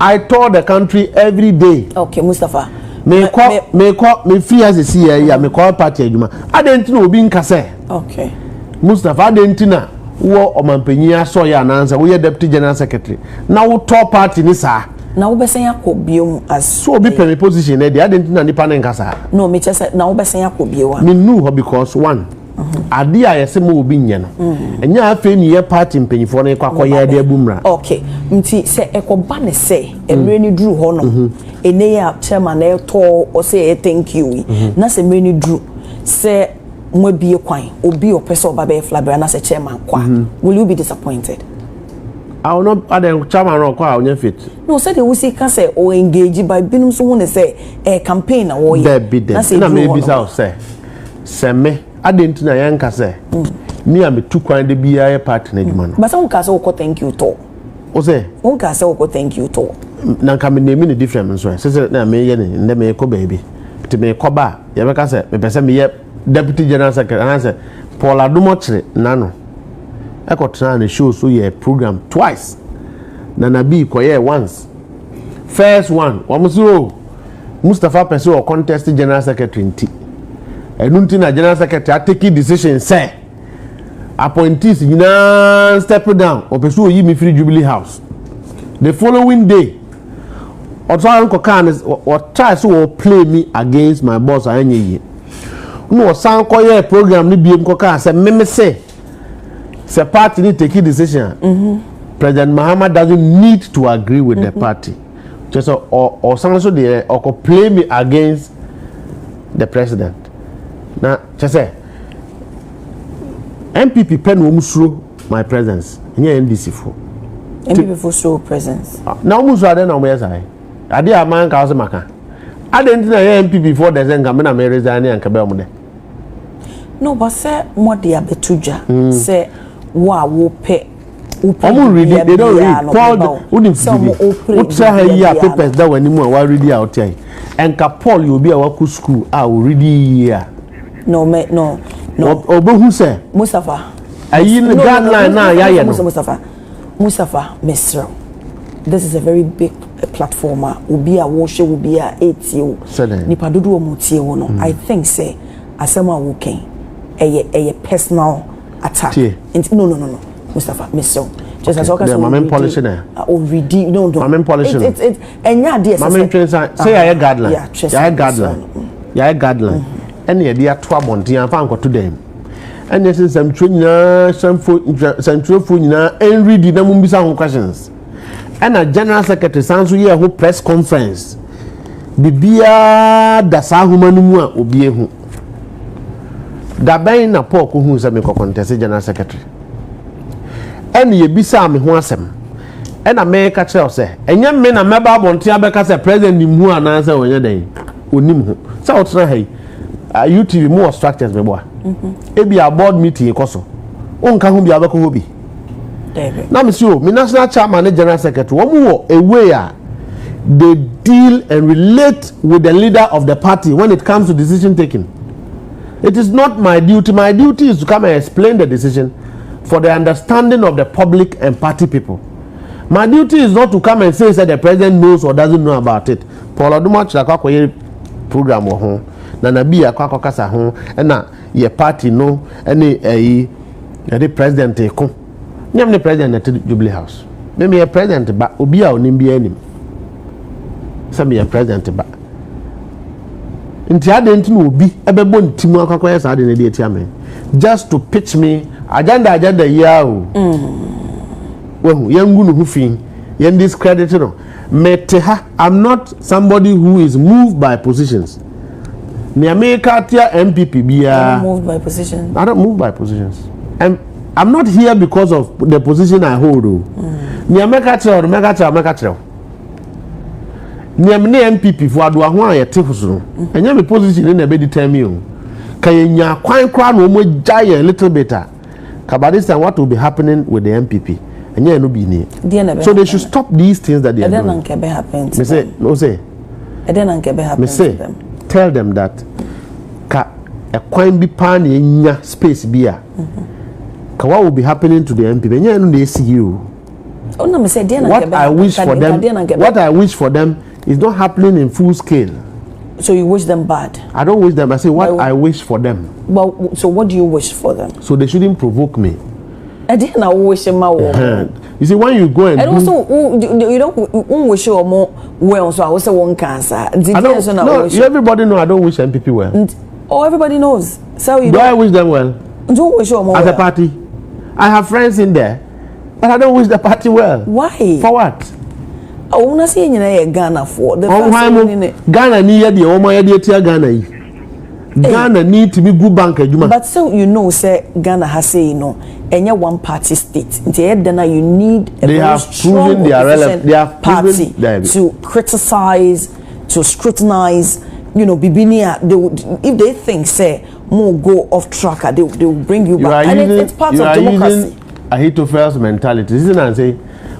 I tour the country every day. Okay, Mustafa. Me fear as a CIA, me call party. I didn't know being Kase. Okay. Mustafa, I didn't know. Wo omampanyia so ya anansa wo deputy general secretary na wo top party ni sa na wo besen yakobiom as so be premier position e dey adenti na nipa na nkasa no me chese na wo besen yakobiewa me knew because one ade a yese mo obi nye no enya afa ni ye party mpanyifo na kwakoye de abumra okay nti se ekoba ne se emre ni duru ho no ene ya chairman e to o say thank you na se emre ni duru se mo bie kwan obi opese oba be flabera na se chairman kwa will you be disappointed? I will not add chairman or kwa on your fit. No, say they will see can say or engage by binum so one say a campaign or there be there na maybe say me I didn't na yanka say me am too kwan de bia partner adwuma. But some can say o thank you to o say on can say o thank you to na ka me name the difference so say na me ye ne me ko baby ti me ko ba ye be ka say me pese me ye deputy general secretary and I said Paul Adumochre nano I got trying show so yeah program twice Nana B koye once first one wamuso Mustafa Pese or contest general secretary nti enunti na general secretary take decision say appointees na step down or pursue yi me free Jubilee House the following day or try to try so play me against my boss Anyi no san koye program ni biem ko ka say me say party need take decision President Mahama doesn't need to agree with the party just or san so dey or play me against the president na just say MPP pen wo musuro my presence nye NDC for MPP for show presence na wo musuro ade na wo yesa ade a man ka so maka ade nti na MPP for the zenga me na me resign an ka be mo de no but say more dey abetuja say wo pe read they don't read Paul wouldn't say papers that when you are ready out here and ka Paul you be a work school read here no obo say Mustafa ayi the guideline na ya Mustafa Mesro this is a very big platform obi a wo hwe obi a etio nipa dodo mo tie wo no I think say asema wo ken a personal attack no Mustafa Mesro just as okay my main policy there or read no my main policy it's enya there my main say I guideline and ye dey ato abonten afa ankoto dem and yes some training some training and read the mum some questions and a general secretary sans here who press conference bibia da sa homa no mu a obi ehu da ben na Paul ko hu se me contest general secretary and ye bisa me ho asem and a me ka tell say enye me na meba bonte abeka say president ni mu ana say onye den onim ho say otra hai UTV more structures me boa ebi a board meeting ekoso onka hu bi abeka ho bi na me see o me national chairman and general secretary wo mu a way they deal and relate with the leader of the party when it comes to decision taking. It is not my duty. My duty is to come and explain the decision for the understanding of the public and party people. My duty is not to come and say that the president knows or doesn't know about it. Paul Aduma chakwa program wo ho na na bi akwa kasa ho na ye party no any the president ko. Nyam the president at Jubilee House. Me a president ba obi a onim bi anim. Some year president ba nti adent no obi ebebo ntimu akwakwaya sa ade na dey tiamen just to pitch me agenda ya o wehu yangu no hufin yan discredit no meteha. I'm not somebody who is moved by positions. Me America tia MPP bia moved by positions. I don't move by positions, and I'm not here because of the position I hold. Me America tia Niamne MPP for ado ho a yete fusuru enya me position na be determine o kayenya kwan kwa no mo giant a little bit kabadisa what will be happening with the MPP enya no bi ni so they should stop these things that they are doing. Me say no say me say tell them that ka a kwan bi pa na enya space bi a ka what will be happening to the MPP enya no na see you. Oh no, me say what I wish for them is not happening in full scale. So you wish them bad? I don't wish them. I say what I wish for them. Well, so what do you wish for them? So they shouldn't provoke me. I didn't wish them more. You see, when you go and also you don't wish you more well. So I was one cancer. No, everybody know I don't wish MPP well. Oh, everybody knows. So you do I wish them well? Don't wish you more as a party. I have friends in there, but I don't wish the party well. Why? For what? I wanna see you Ghana for the Ghana need the Oma Ghana. Ghana need to be good bank. But so you know, say Ghana has say you know, and you're one party state. Then you need a very strong party to criticize, to scrutinize. You know, Bibinia, if they think say more go off track, they will bring you back, and it's part of democracy. Ahithophel's mentality. Isn't that say?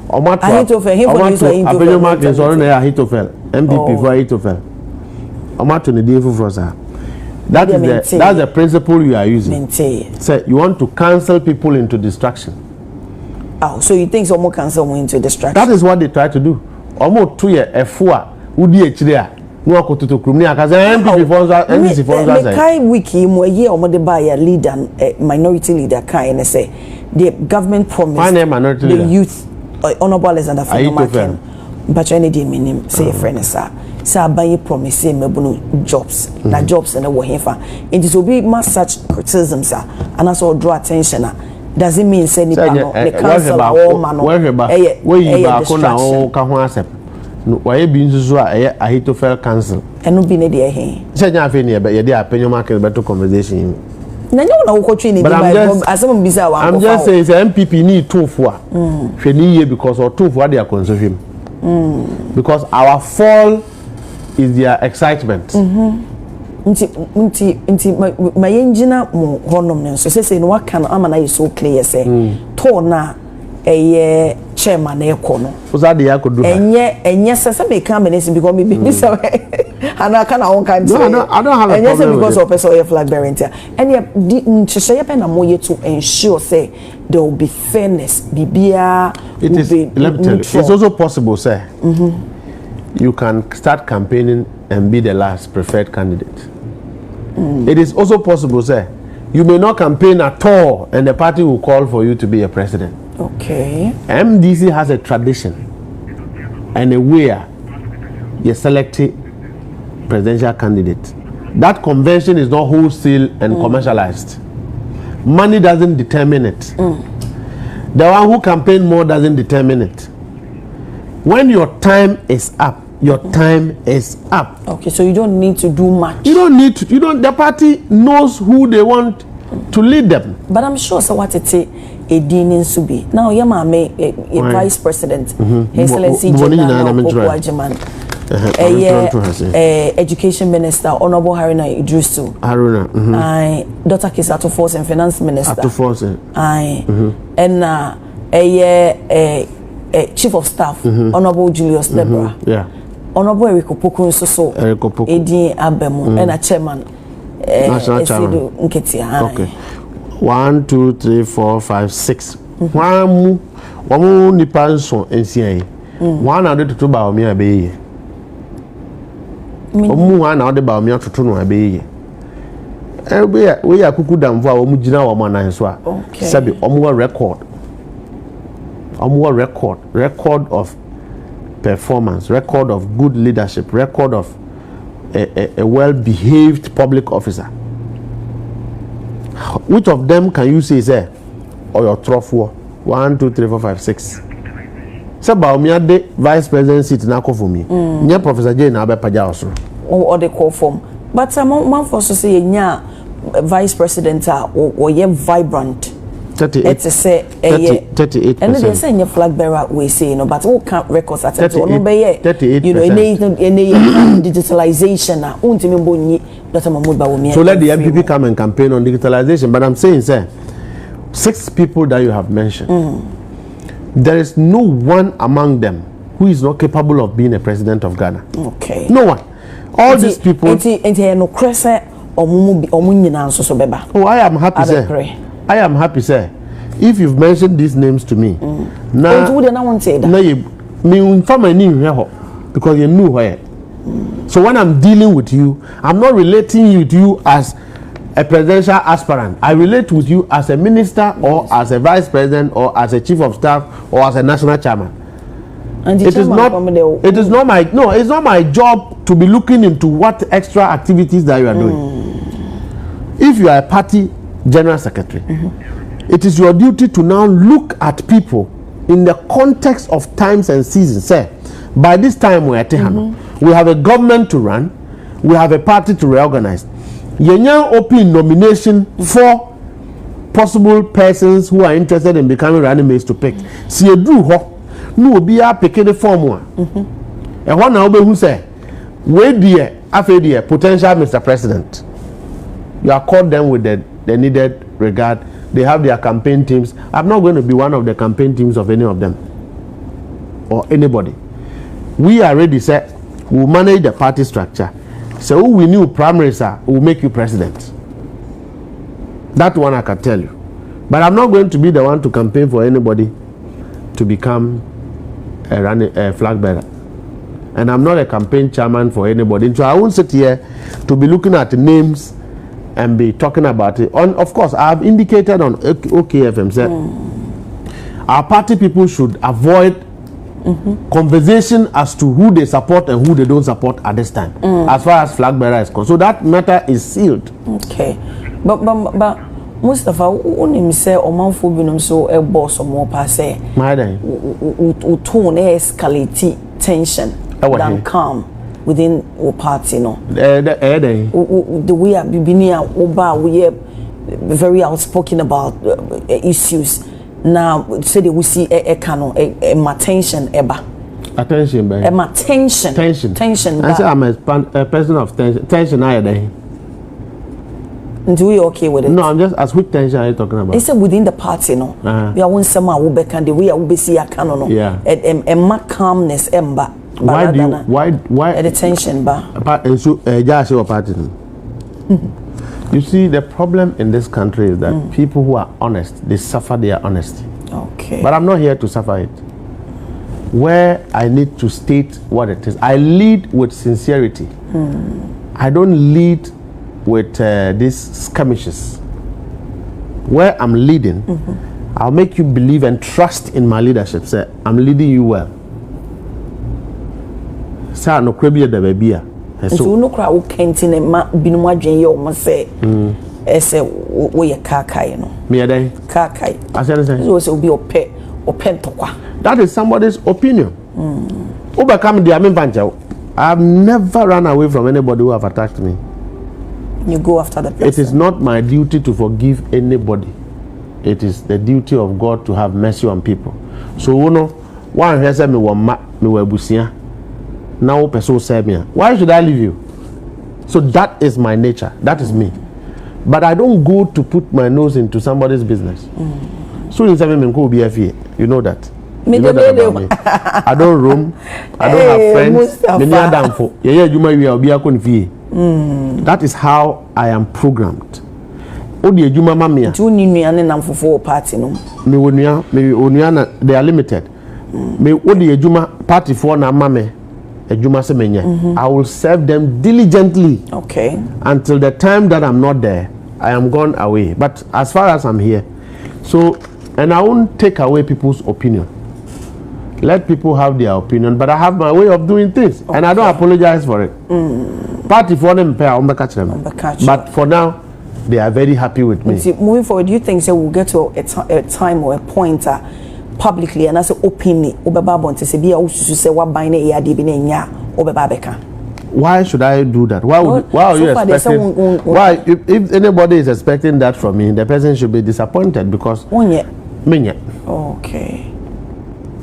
Ahithopel, him for this Ahithopel, MPP for Ahithopel. Omato ne dey for sir. That's the principle you are using. Say you want to cancel people into distraction. Oh, so you think someone cancel into distraction? That is what they try to do. Almost 2 years efua udi echire no akototo krum ni akaza MPP for NDC for us. Me kai wiki mo ye omode ba ya leader minority leader kai and say the government promised the youth Honorable Alexander Fenomaken but any day minim say friend sir abaye promise me jobs na jobs and we hefa it is obi mass such criticism sir and also draw attention doesn't mean say ni no the council or man where you ba ko na o ka ho accept no why be nsusu a Ahithopel council eno bi ne de he say nya afi ne ye de Apenyomaken better conversation. I'm just saying the MPP need tofu because or tofu they are consuming. Because our fall is their excitement. My engineer mo honom so say no what can amana is so clear say to na a chairman e kono. So that they could do. Enye say me come because me be so and I don't have a problem because of person flag bearing and yet to ensure say there will be fairness bibia. Let me tell you, it's also possible say you can start campaigning and be the last preferred candidate. It is also possible say you may not campaign at all and the party will call for you to be a president. Okay. MDC has a tradition and a way you select presidential candidate. That convention is not wholesale and commercialized. money doesn't determine it. The one who campaign more doesn't determine it. When your time is up, your time is up. Okay, so you don't need to do much. You don't need to. The party knows who they want to lead them. But I'm sure so what it say a deaning subi. Now Yama a vice president. His Excellency Akufo-Addo. Education Minister Honorable Haruna Idrisu. Dr. Kisato Force and Finance Minister. And Chief of Staff Honorable Julius Deborah. Honorable Eriko Pokun so Edin Abemu and a chairman. National chairman. Okay. 1, 2, 3, 4, 5, 6. One nipa so NCA. One out to Bawumia be. One out the Bawumia to no be. We are kuku damvo a omu gina wo mana so a. Sabi omu record of performance, record of good leadership, record of a well-behaved public officer. Which of them can you say is there? Or your trophy? 1, 2, 3, 4, 5, 6. So Bawumia de vice president seat na call for me. Nya Professor Jane na be paja oso. Or the call form. But someone for to say nya vice president or ye vibrant. 38. It's a say 38%. And they say your flag bearer we say no, but who can't records at 38%. 38%. You know, in digitalization na untimi mbonyi Dr. Mahmoud Bawumia. So let the MPP come and campaign on digitalization. But I'm saying, sir, 6 people that you have mentioned, there is no one among them who is not capable of being a president of Ghana. Okay. No one. All these people. Oh, I am happy, sir. I am happy, sir. If you've mentioned these names to me, now you because you knew where. So when I'm dealing with you, I'm not relating with you as a presidential aspirant. I relate with you as a minister or as a vice president or as a chief of staff or as a national chairman. And it's not my job to be looking into what extra activities that you are doing. If you are a party general secretary, it is your duty to now look at people in the context of times and seasons. Say, by this time we are we have a government to run, we have a party to reorganize. Yenya open nomination for possible persons who are interested in becoming running mates to pick. See you do ho no be a pick the form one. And one now who say, wait dear, after dear potential Mr. President. You accord them with the needed regard. They have their campaign teams. I'm not going to be one of the campaign teams of any of them or anybody. We are ready, sir. We'll manage the party structure. So who we knew primaries are, will make you president. That one I can tell you. But I'm not going to be the one to campaign for anybody to become a flag bearer. And I'm not a campaign chairman for anybody. So I won't sit here to be looking at names and be talking about it. Of course, I have indicated on OKFM said our party people should avoid conversation as to who they support and who they don't support at this time, as far as flag bearer is concerned. So that matter is sealed. Okay, but Mustafa, unim say omanfo binum so e boss more passe. My day. Tone escalate tension than calm within our party, no. The way Bibinia Oba we are very outspoken about issues. Now say they will see a canon a tension eba. Attention, baby. Tension. I say I'm a person of tension. Tension I day. Do you okay with it? No, I'm just as which tension are you talking about? It's within the party, no. We are one summer will be can the way I will be see a canon, no. Yeah. And calmness emba. Why do you why the tension ba? And so just your party. You see, the problem in this country is that people who are honest, they suffer their honesty. Okay. But I'm not here to suffer it. Where I need to state what it is, I lead with sincerity. I don't lead with these skirmishes. Where I'm leading, I'll make you believe and trust in my leadership. Say, I'm leading you well. Say, no crabby the baby. So no crowd can't in a binuma drain your must say ese wo ye kakai no me dey kakai asane so se obi open tokwa. That is somebody's opinion. Uber come the amen pancha. I've never run away from anybody who have attacked me. You go after the person. It is not my duty to forgive anybody. It is the duty of God to have mercy on people. So you know, one has said me wa busia. Now person say me, why should I leave you? So that is my nature. That is me. But I don't go to put my nose into somebody's business. So in seven go be here. You know that. You know that about me. I don't roam. I don't have friends. That is how I am programmed. Odi ejuma mamia. Party no. They are limited. Me odi ejuma party for na mame. Ejuma se menye. I will serve them diligently. Okay. Until the time that I'm not there, I am gone away. But as far as I'm here, so and I won't take away people's opinion. Let people have their opinion, but I have my way of doing things, and I don't apologize for it. Party for them, but for now, they are very happy with me. Moving forward, do you think we'll get to a time or a point publicly and as openly, why should I do that? Why are you expecting? Why, if anybody is expecting that from me, the person should be disappointed because okay.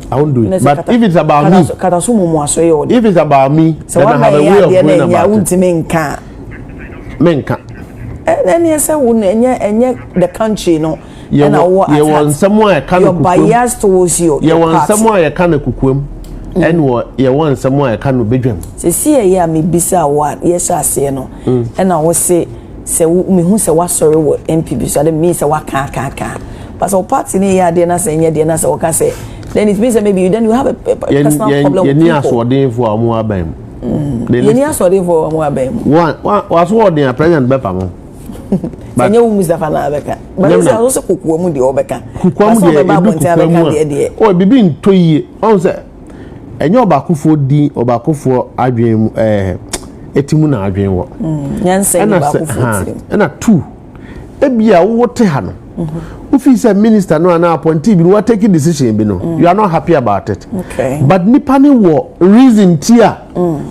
I won't do it. But if it's about me, then I have a way of going about it. Then you say the country, no. You want somewhere you're biased towards you. You want somewhere you can't cook and you want somewhere you can't be dream. See, yeah, me bisa what? Yes, I say no. And I will say me who say what sorry what MPB so that means what can. But so parts in here, they're not saying they're not so can say. Then it means that maybe then you have a personal problem with people. For more bam. You for more bam. One was what the president Bepamo. But you Mustafa Nabeka. But it's also Kukuamu the Obeka. Kukuamu the oh, be being 2 years. On say, and your Akufo-Addo or Akufo-Addo etimuna adwen wo. And a two. Ebia wo te ha no. If he's a minister no and appointee bi what taking decision bi no. You are not happy about it. Okay. But nipa ni wo reason tia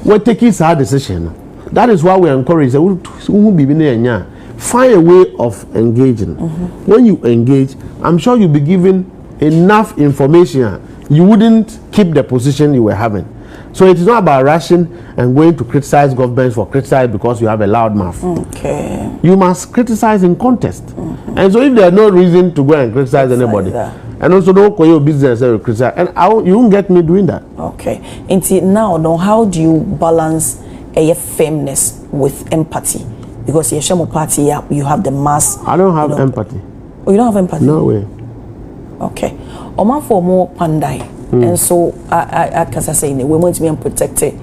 we taking sa decision. That is why we encourage who bibi na enya. Find a way of engaging. When you engage, I'm sure you'll be given enough information. You wouldn't keep the position you were having. So it is not about rushing and going to criticize governments for criticize because you have a loud mouth. Okay. You must criticize in context. And so if there's no reason to go and criticize anybody, and also don't call your business and criticize, and you won't get me doing that. Okay. And now, how do you balance a firmness with empathy? Because you're Shamo party, you have the mass. I don't have empathy. Oh, you don't have empathy? No way. Okay. Oman for more pandai. And so I can say we want to be protected.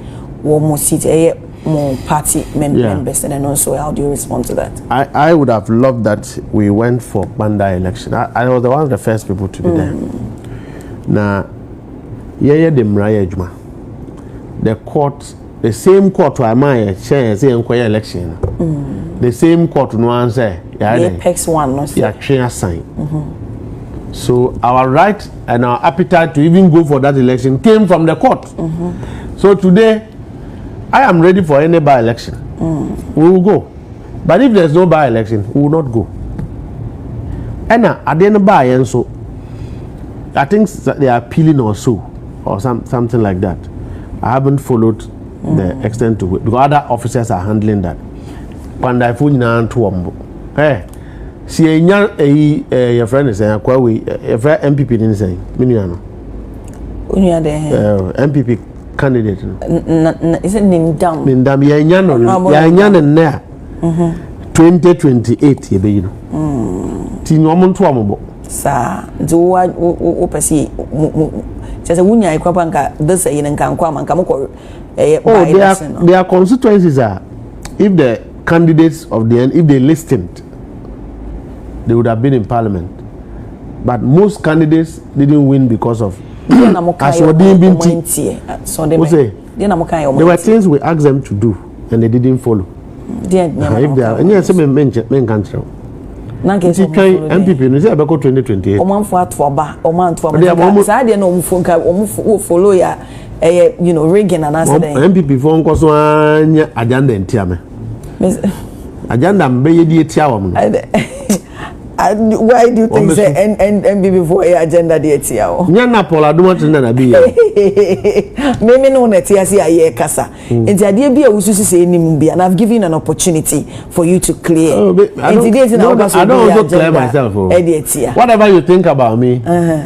We must see more party members, and also how do you respond to that? I would have loved that we went for Bandai election. I was one of the first people to be there. Now, the Mraya Juma, the court, the same court where my chair say election. The same court no answer. The apex one, no sir. Yeah, sign. So our right and our appetite to even go for that election came from the court. So today, I am ready for any by-election. We will go. But if there's no by-election, we will not go. And at the end of by so I think they are appealing or so, or something like that. I haven't followed the extent to it because other officers are handling that. Hey. Si your friend is saying, your friend MPP didn't say, Miniano. MPP candidate. Is it Nindam? Nindam, Yanyano, there. 2028, you be. Tinomon Twambo. Sir, do I oversee? Just a Wunya Kwabanka, this in and Kankwam and Kamoko. Oh, their constituencies are if the candidates of the end, if they listened, they would have been in parliament. But most candidates didn't win because of there were things we asked them to do and they didn't follow. If they are, and yes, men can't. Nanke so MPP no say abeko 2028 omanfo atoba saa de na omfo nka omfo follow ya you know Reagan and answer them MPP for nko so anya agenda entiame agenda mbeye di etia wom no why do you think say MPP for agenda de etia wo nya na Paul Addo na bi ya me no na tia si aye kasa enti ade bi a wususu say enim bi and I've given an opportunity for you to clear I don't also clear myself whatever you think about me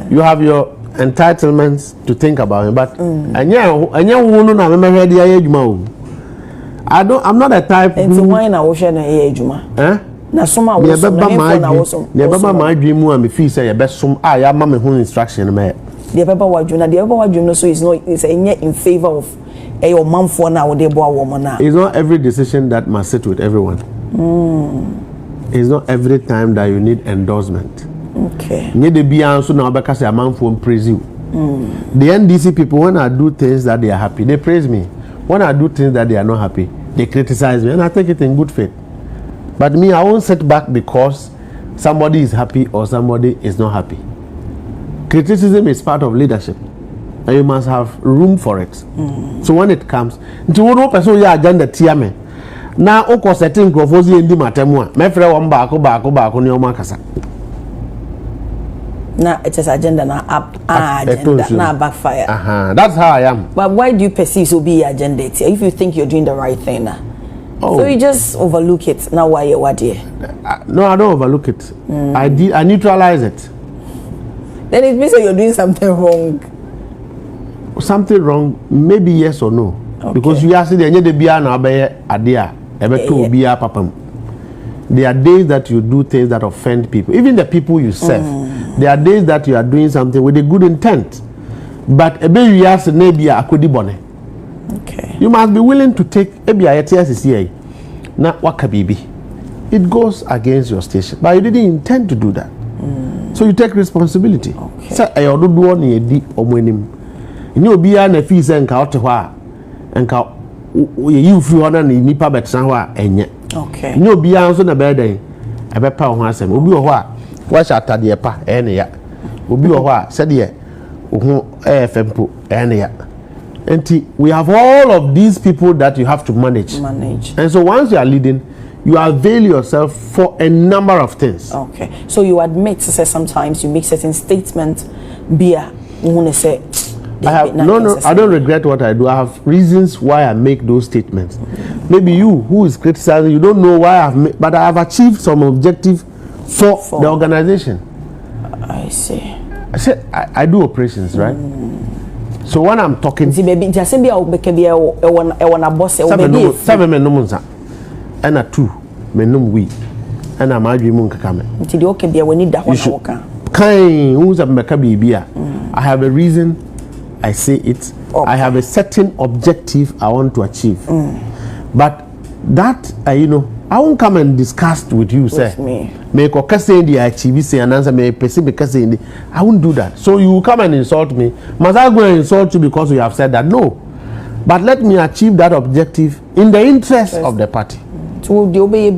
you have your entitlements to think about me but anya wonu na me hwe de aye adwuma o I'm not a type enti why na wo hwe na aye adwuma na soma wo so na wo so ne baba ma adwuma mu a me fi say ye besom a ya ma me ho instruction me the baba wadwuna so is in favor of your mom for now they boa woman now. It's not every decision that must sit with everyone. It's not every time that you need endorsement. Okay. Need the be answer now because a man for praise you. The NDC people, when I do things that they are happy, they praise me. When I do things that they are not happy, they criticize me, and I take it in good faith. But me, I won't sit back because somebody is happy or somebody is not happy. Criticism is part of leadership, and you must have room for it. So when it comes, into one person ya agenda tiame. Na oko setting krofozi endi matemu a. Me frɛ wɔn baako ne ɔmo akasa. Na it is agenda na agenda na backfire. That's how I am. But why do you perceive so be agenda if you think you're doing the right thing now? So you just overlook it. Now why you what here? No, I don't overlook it. I neutralize it. Then it means that you're doing something wrong. Something wrong, maybe yes or no. Okay. Because you are saying the bia na be adia, ebe to bia papam. There are days that you do things that offend people, even the people you serve. There are days that you are doing something with a good intent, but ebe you are saying maybe akodi bone. Okay. You must be willing to take maybe a TSCA. Na wakabibi. It goes against your station, but you didn't intend to do that. So you take responsibility. So I do one ye di omwenim. You be na fi se nka ote ho a nka you free ona na nipa betsan ho a enye. Okay. You be anso na be dan e be pa ho asem. Obi ho a wa sha atade pa e ne ya. Obi ho a se de ho fempo e ne ya. Enti we have all of these people that you have to manage. And so once you are leading, you avail yourself for a number of things. Okay. So you admit to say sometimes you make certain statements I don't regret what I do. I have reasons why I make those statements. Maybe you who is criticizing, you don't know why I've made, but I have achieved some objective for the organization. I see. I said I do operations, right? So when I'm talking, and a two menum we and I'm arguing kakame. Until you can be when need that one. Who's a Macabibia? I have a reason I say it. I have a certain objective I want to achieve. But that you know, I won't come and discuss with you, sir. Make or say the achieve say and answer me because I won't do that. So you come and insult me. Must I go and insult you because you have said that? No. But let me achieve that objective in the interest of the party. To the obey in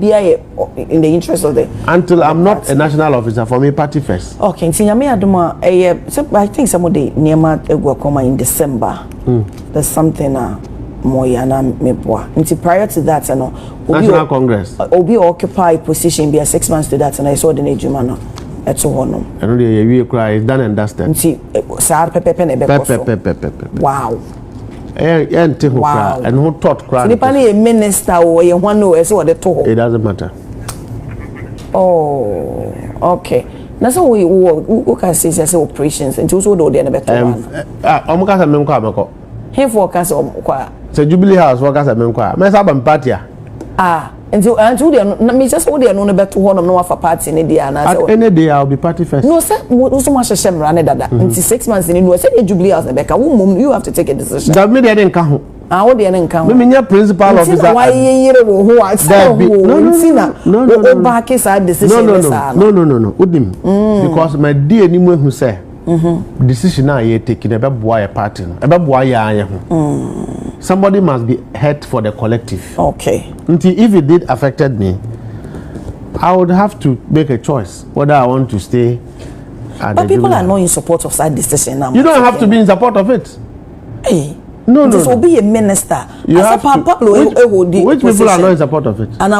the interest of the until I'm not a national officer for me party first. Okay, so I think somebody near my in December. There's something more prior to that National Congress. Obi occupy position be 6 months to that and I saw the Nejumano at so honor. I know the cry is done and dusted. Wow. Wow. And who taught cry? A minister or a one who is what they told. It doesn't matter. Oh, okay. That's how we can say as operations and also do the better one. Omukasa memko amako. Him for cancer omukwa. So Jubilee House workers at memko. Me saba mpatia. Until they are me just all they are no better one of no for party in the day and at any day I'll be party first. No sir, so much a shame run that. Until 6 months in you say Jubilee House Rebecca, you have to take a decision. That me they didn't come. What they didn't come. Me principal officer. Why you who are no back is our decision. No. Because my dear anyone who say decision now you taking a boy party. Somebody must be hurt for the collective. Okay. If it did affected me, I would have to make a choice whether I want to stay at but people are not in support of that decision now. You don't have to be in support of it. Hey. No. This will be a minister. You have to, which people are not in support of it? And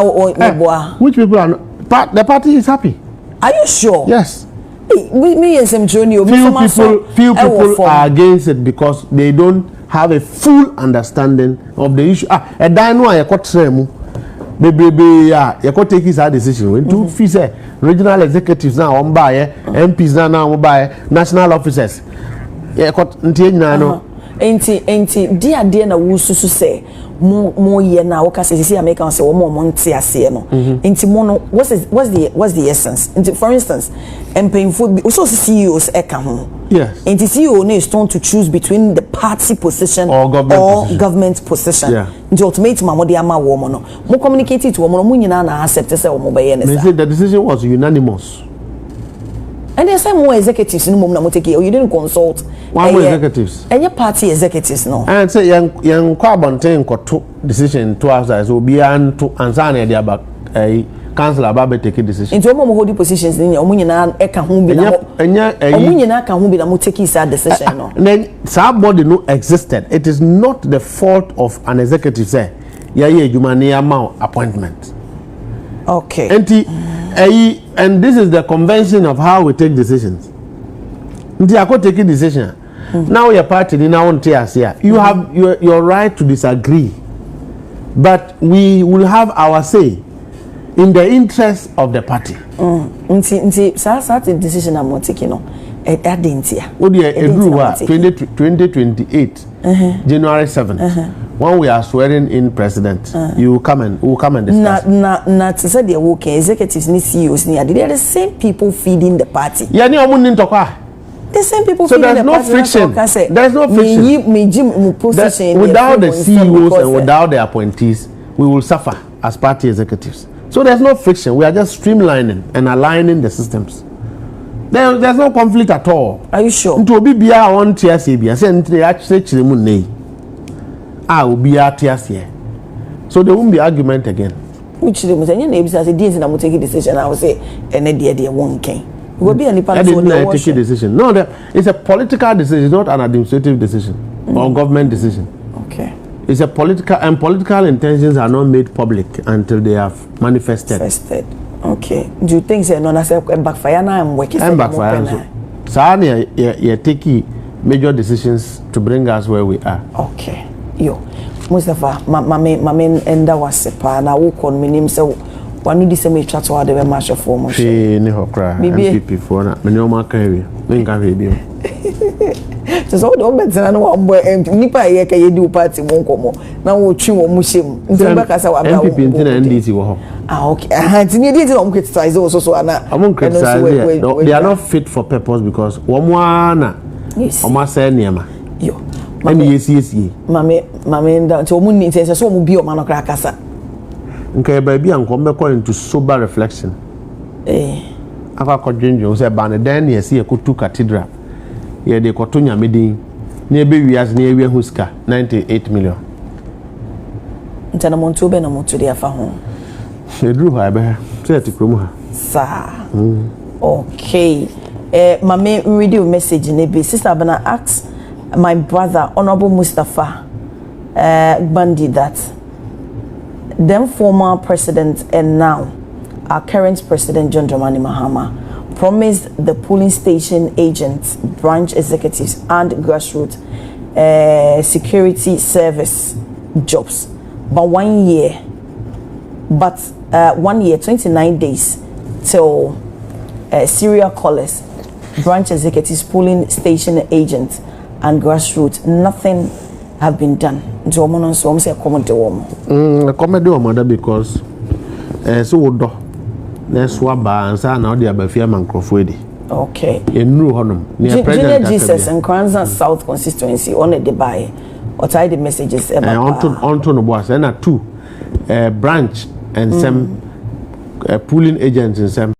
which people are not? The party is happy. Are you sure? Yes. Me and some junior. Few people are against it because they don't have a full understanding of the issue. A dino I got tremu. Baby, you could take his decision. When two fees, regional executives now on buy, MPs now on buy, national officers. Yeah, got no. Ain't dear na wusu say more year now because see American say more monty ase no ain't mono what's the essence for instance painful also CEOs eka ho yes ain't CEO no is turn to choose between the party position or government position yeah the ultimate mama de ama wo no mo communicate it wo no mo nyina na accept say wo mo be ye ne the decision was unanimous. And there's some more executives in the moment you didn't consult. One more executives. And your party executives no. And say young Kwabonten got decision 2 hours will be and to answer the about a council about take a decision. Into more holding positions in your munina eka humbi na can humbi na take his decision no. Then somebody no existed. It is not the fault of an executive say yeah humani amount appointment. Okay. And this is the convention of how we take decisions. I could take a decision. Now your party now on here. You have your right to disagree, but we will have our say in the interest of the party. Nti decision I'm taking no. Oh dear, 2028 January 7th. When we are swearing in president, you will come and discuss. Not said they okay executives ni CEOs ni they are the same people feeding the party. Yeah, ni omu ni ntokwa. The same people so feeding the party. So there's no friction. Without the CEOs and without the appointees, we will suffer as party executives. So there's no friction. We are just streamlining and aligning the systems. There's no conflict at all. Are you sure? Nto obi bia on TSAB. I say nti actually chiremu nei. Obi atias here. So there won't be argument again. Which they say na ebisa say dey na mo take decision I will say ene dey won ken. We will be any part of the take a decision. No, it's a political decision, not an administrative decision or government decision. Okay. It's a political and political intentions are not made public until they have manifested. Okay. Do you think say no na say backfire na am working say backfire so you take major decisions to bring us where we are. Okay. Yo Mustafa mame enda wasepa na wo kon menim say wanu di say me twa to ade be match for mo she ni hokra MPP for na me no maka hewe me nka hwe bi so do better na wo mbo nipa ye ka ye di party mo nkomo na wo twi wo mo shem nti be ka say wa ba MPP ntina NDC wo ho okay nti ni di ti wo criticize so ana they are not fit for purpose because wo mo ana o ma say niema yo yes. Mame nda so mu ni sense so mu bi o ma no kra kasa nke ba bi an ko me call into sober reflection aka ko dwendwen say ba ne dan ne yesi ekotu cathedral ye de ko to nyamedin na ebe wiase na ewie huska 98 million ntana monto be na monto de afa ho edru ha be say tikromu ha sa okay mame read your message ne be sister bana ask my brother Honorable Mustafa Bandi that then former president and now our current president John Dramani Mahama promised the polling station agents, branch executives and grassroots security service jobs but 1 year 29 days till serial callers, branch executives, polling station agents and grassroots, nothing have been done. So I'm say a comment to woman. Comment to woman because so would do. Let's swap and say now they are by fear man crofwedi. Okay. In New Honum, near President Jesus and Kranza South constituency on the Dubai. Or tie the messages about onto no boss and 2 branch and some pooling agents and some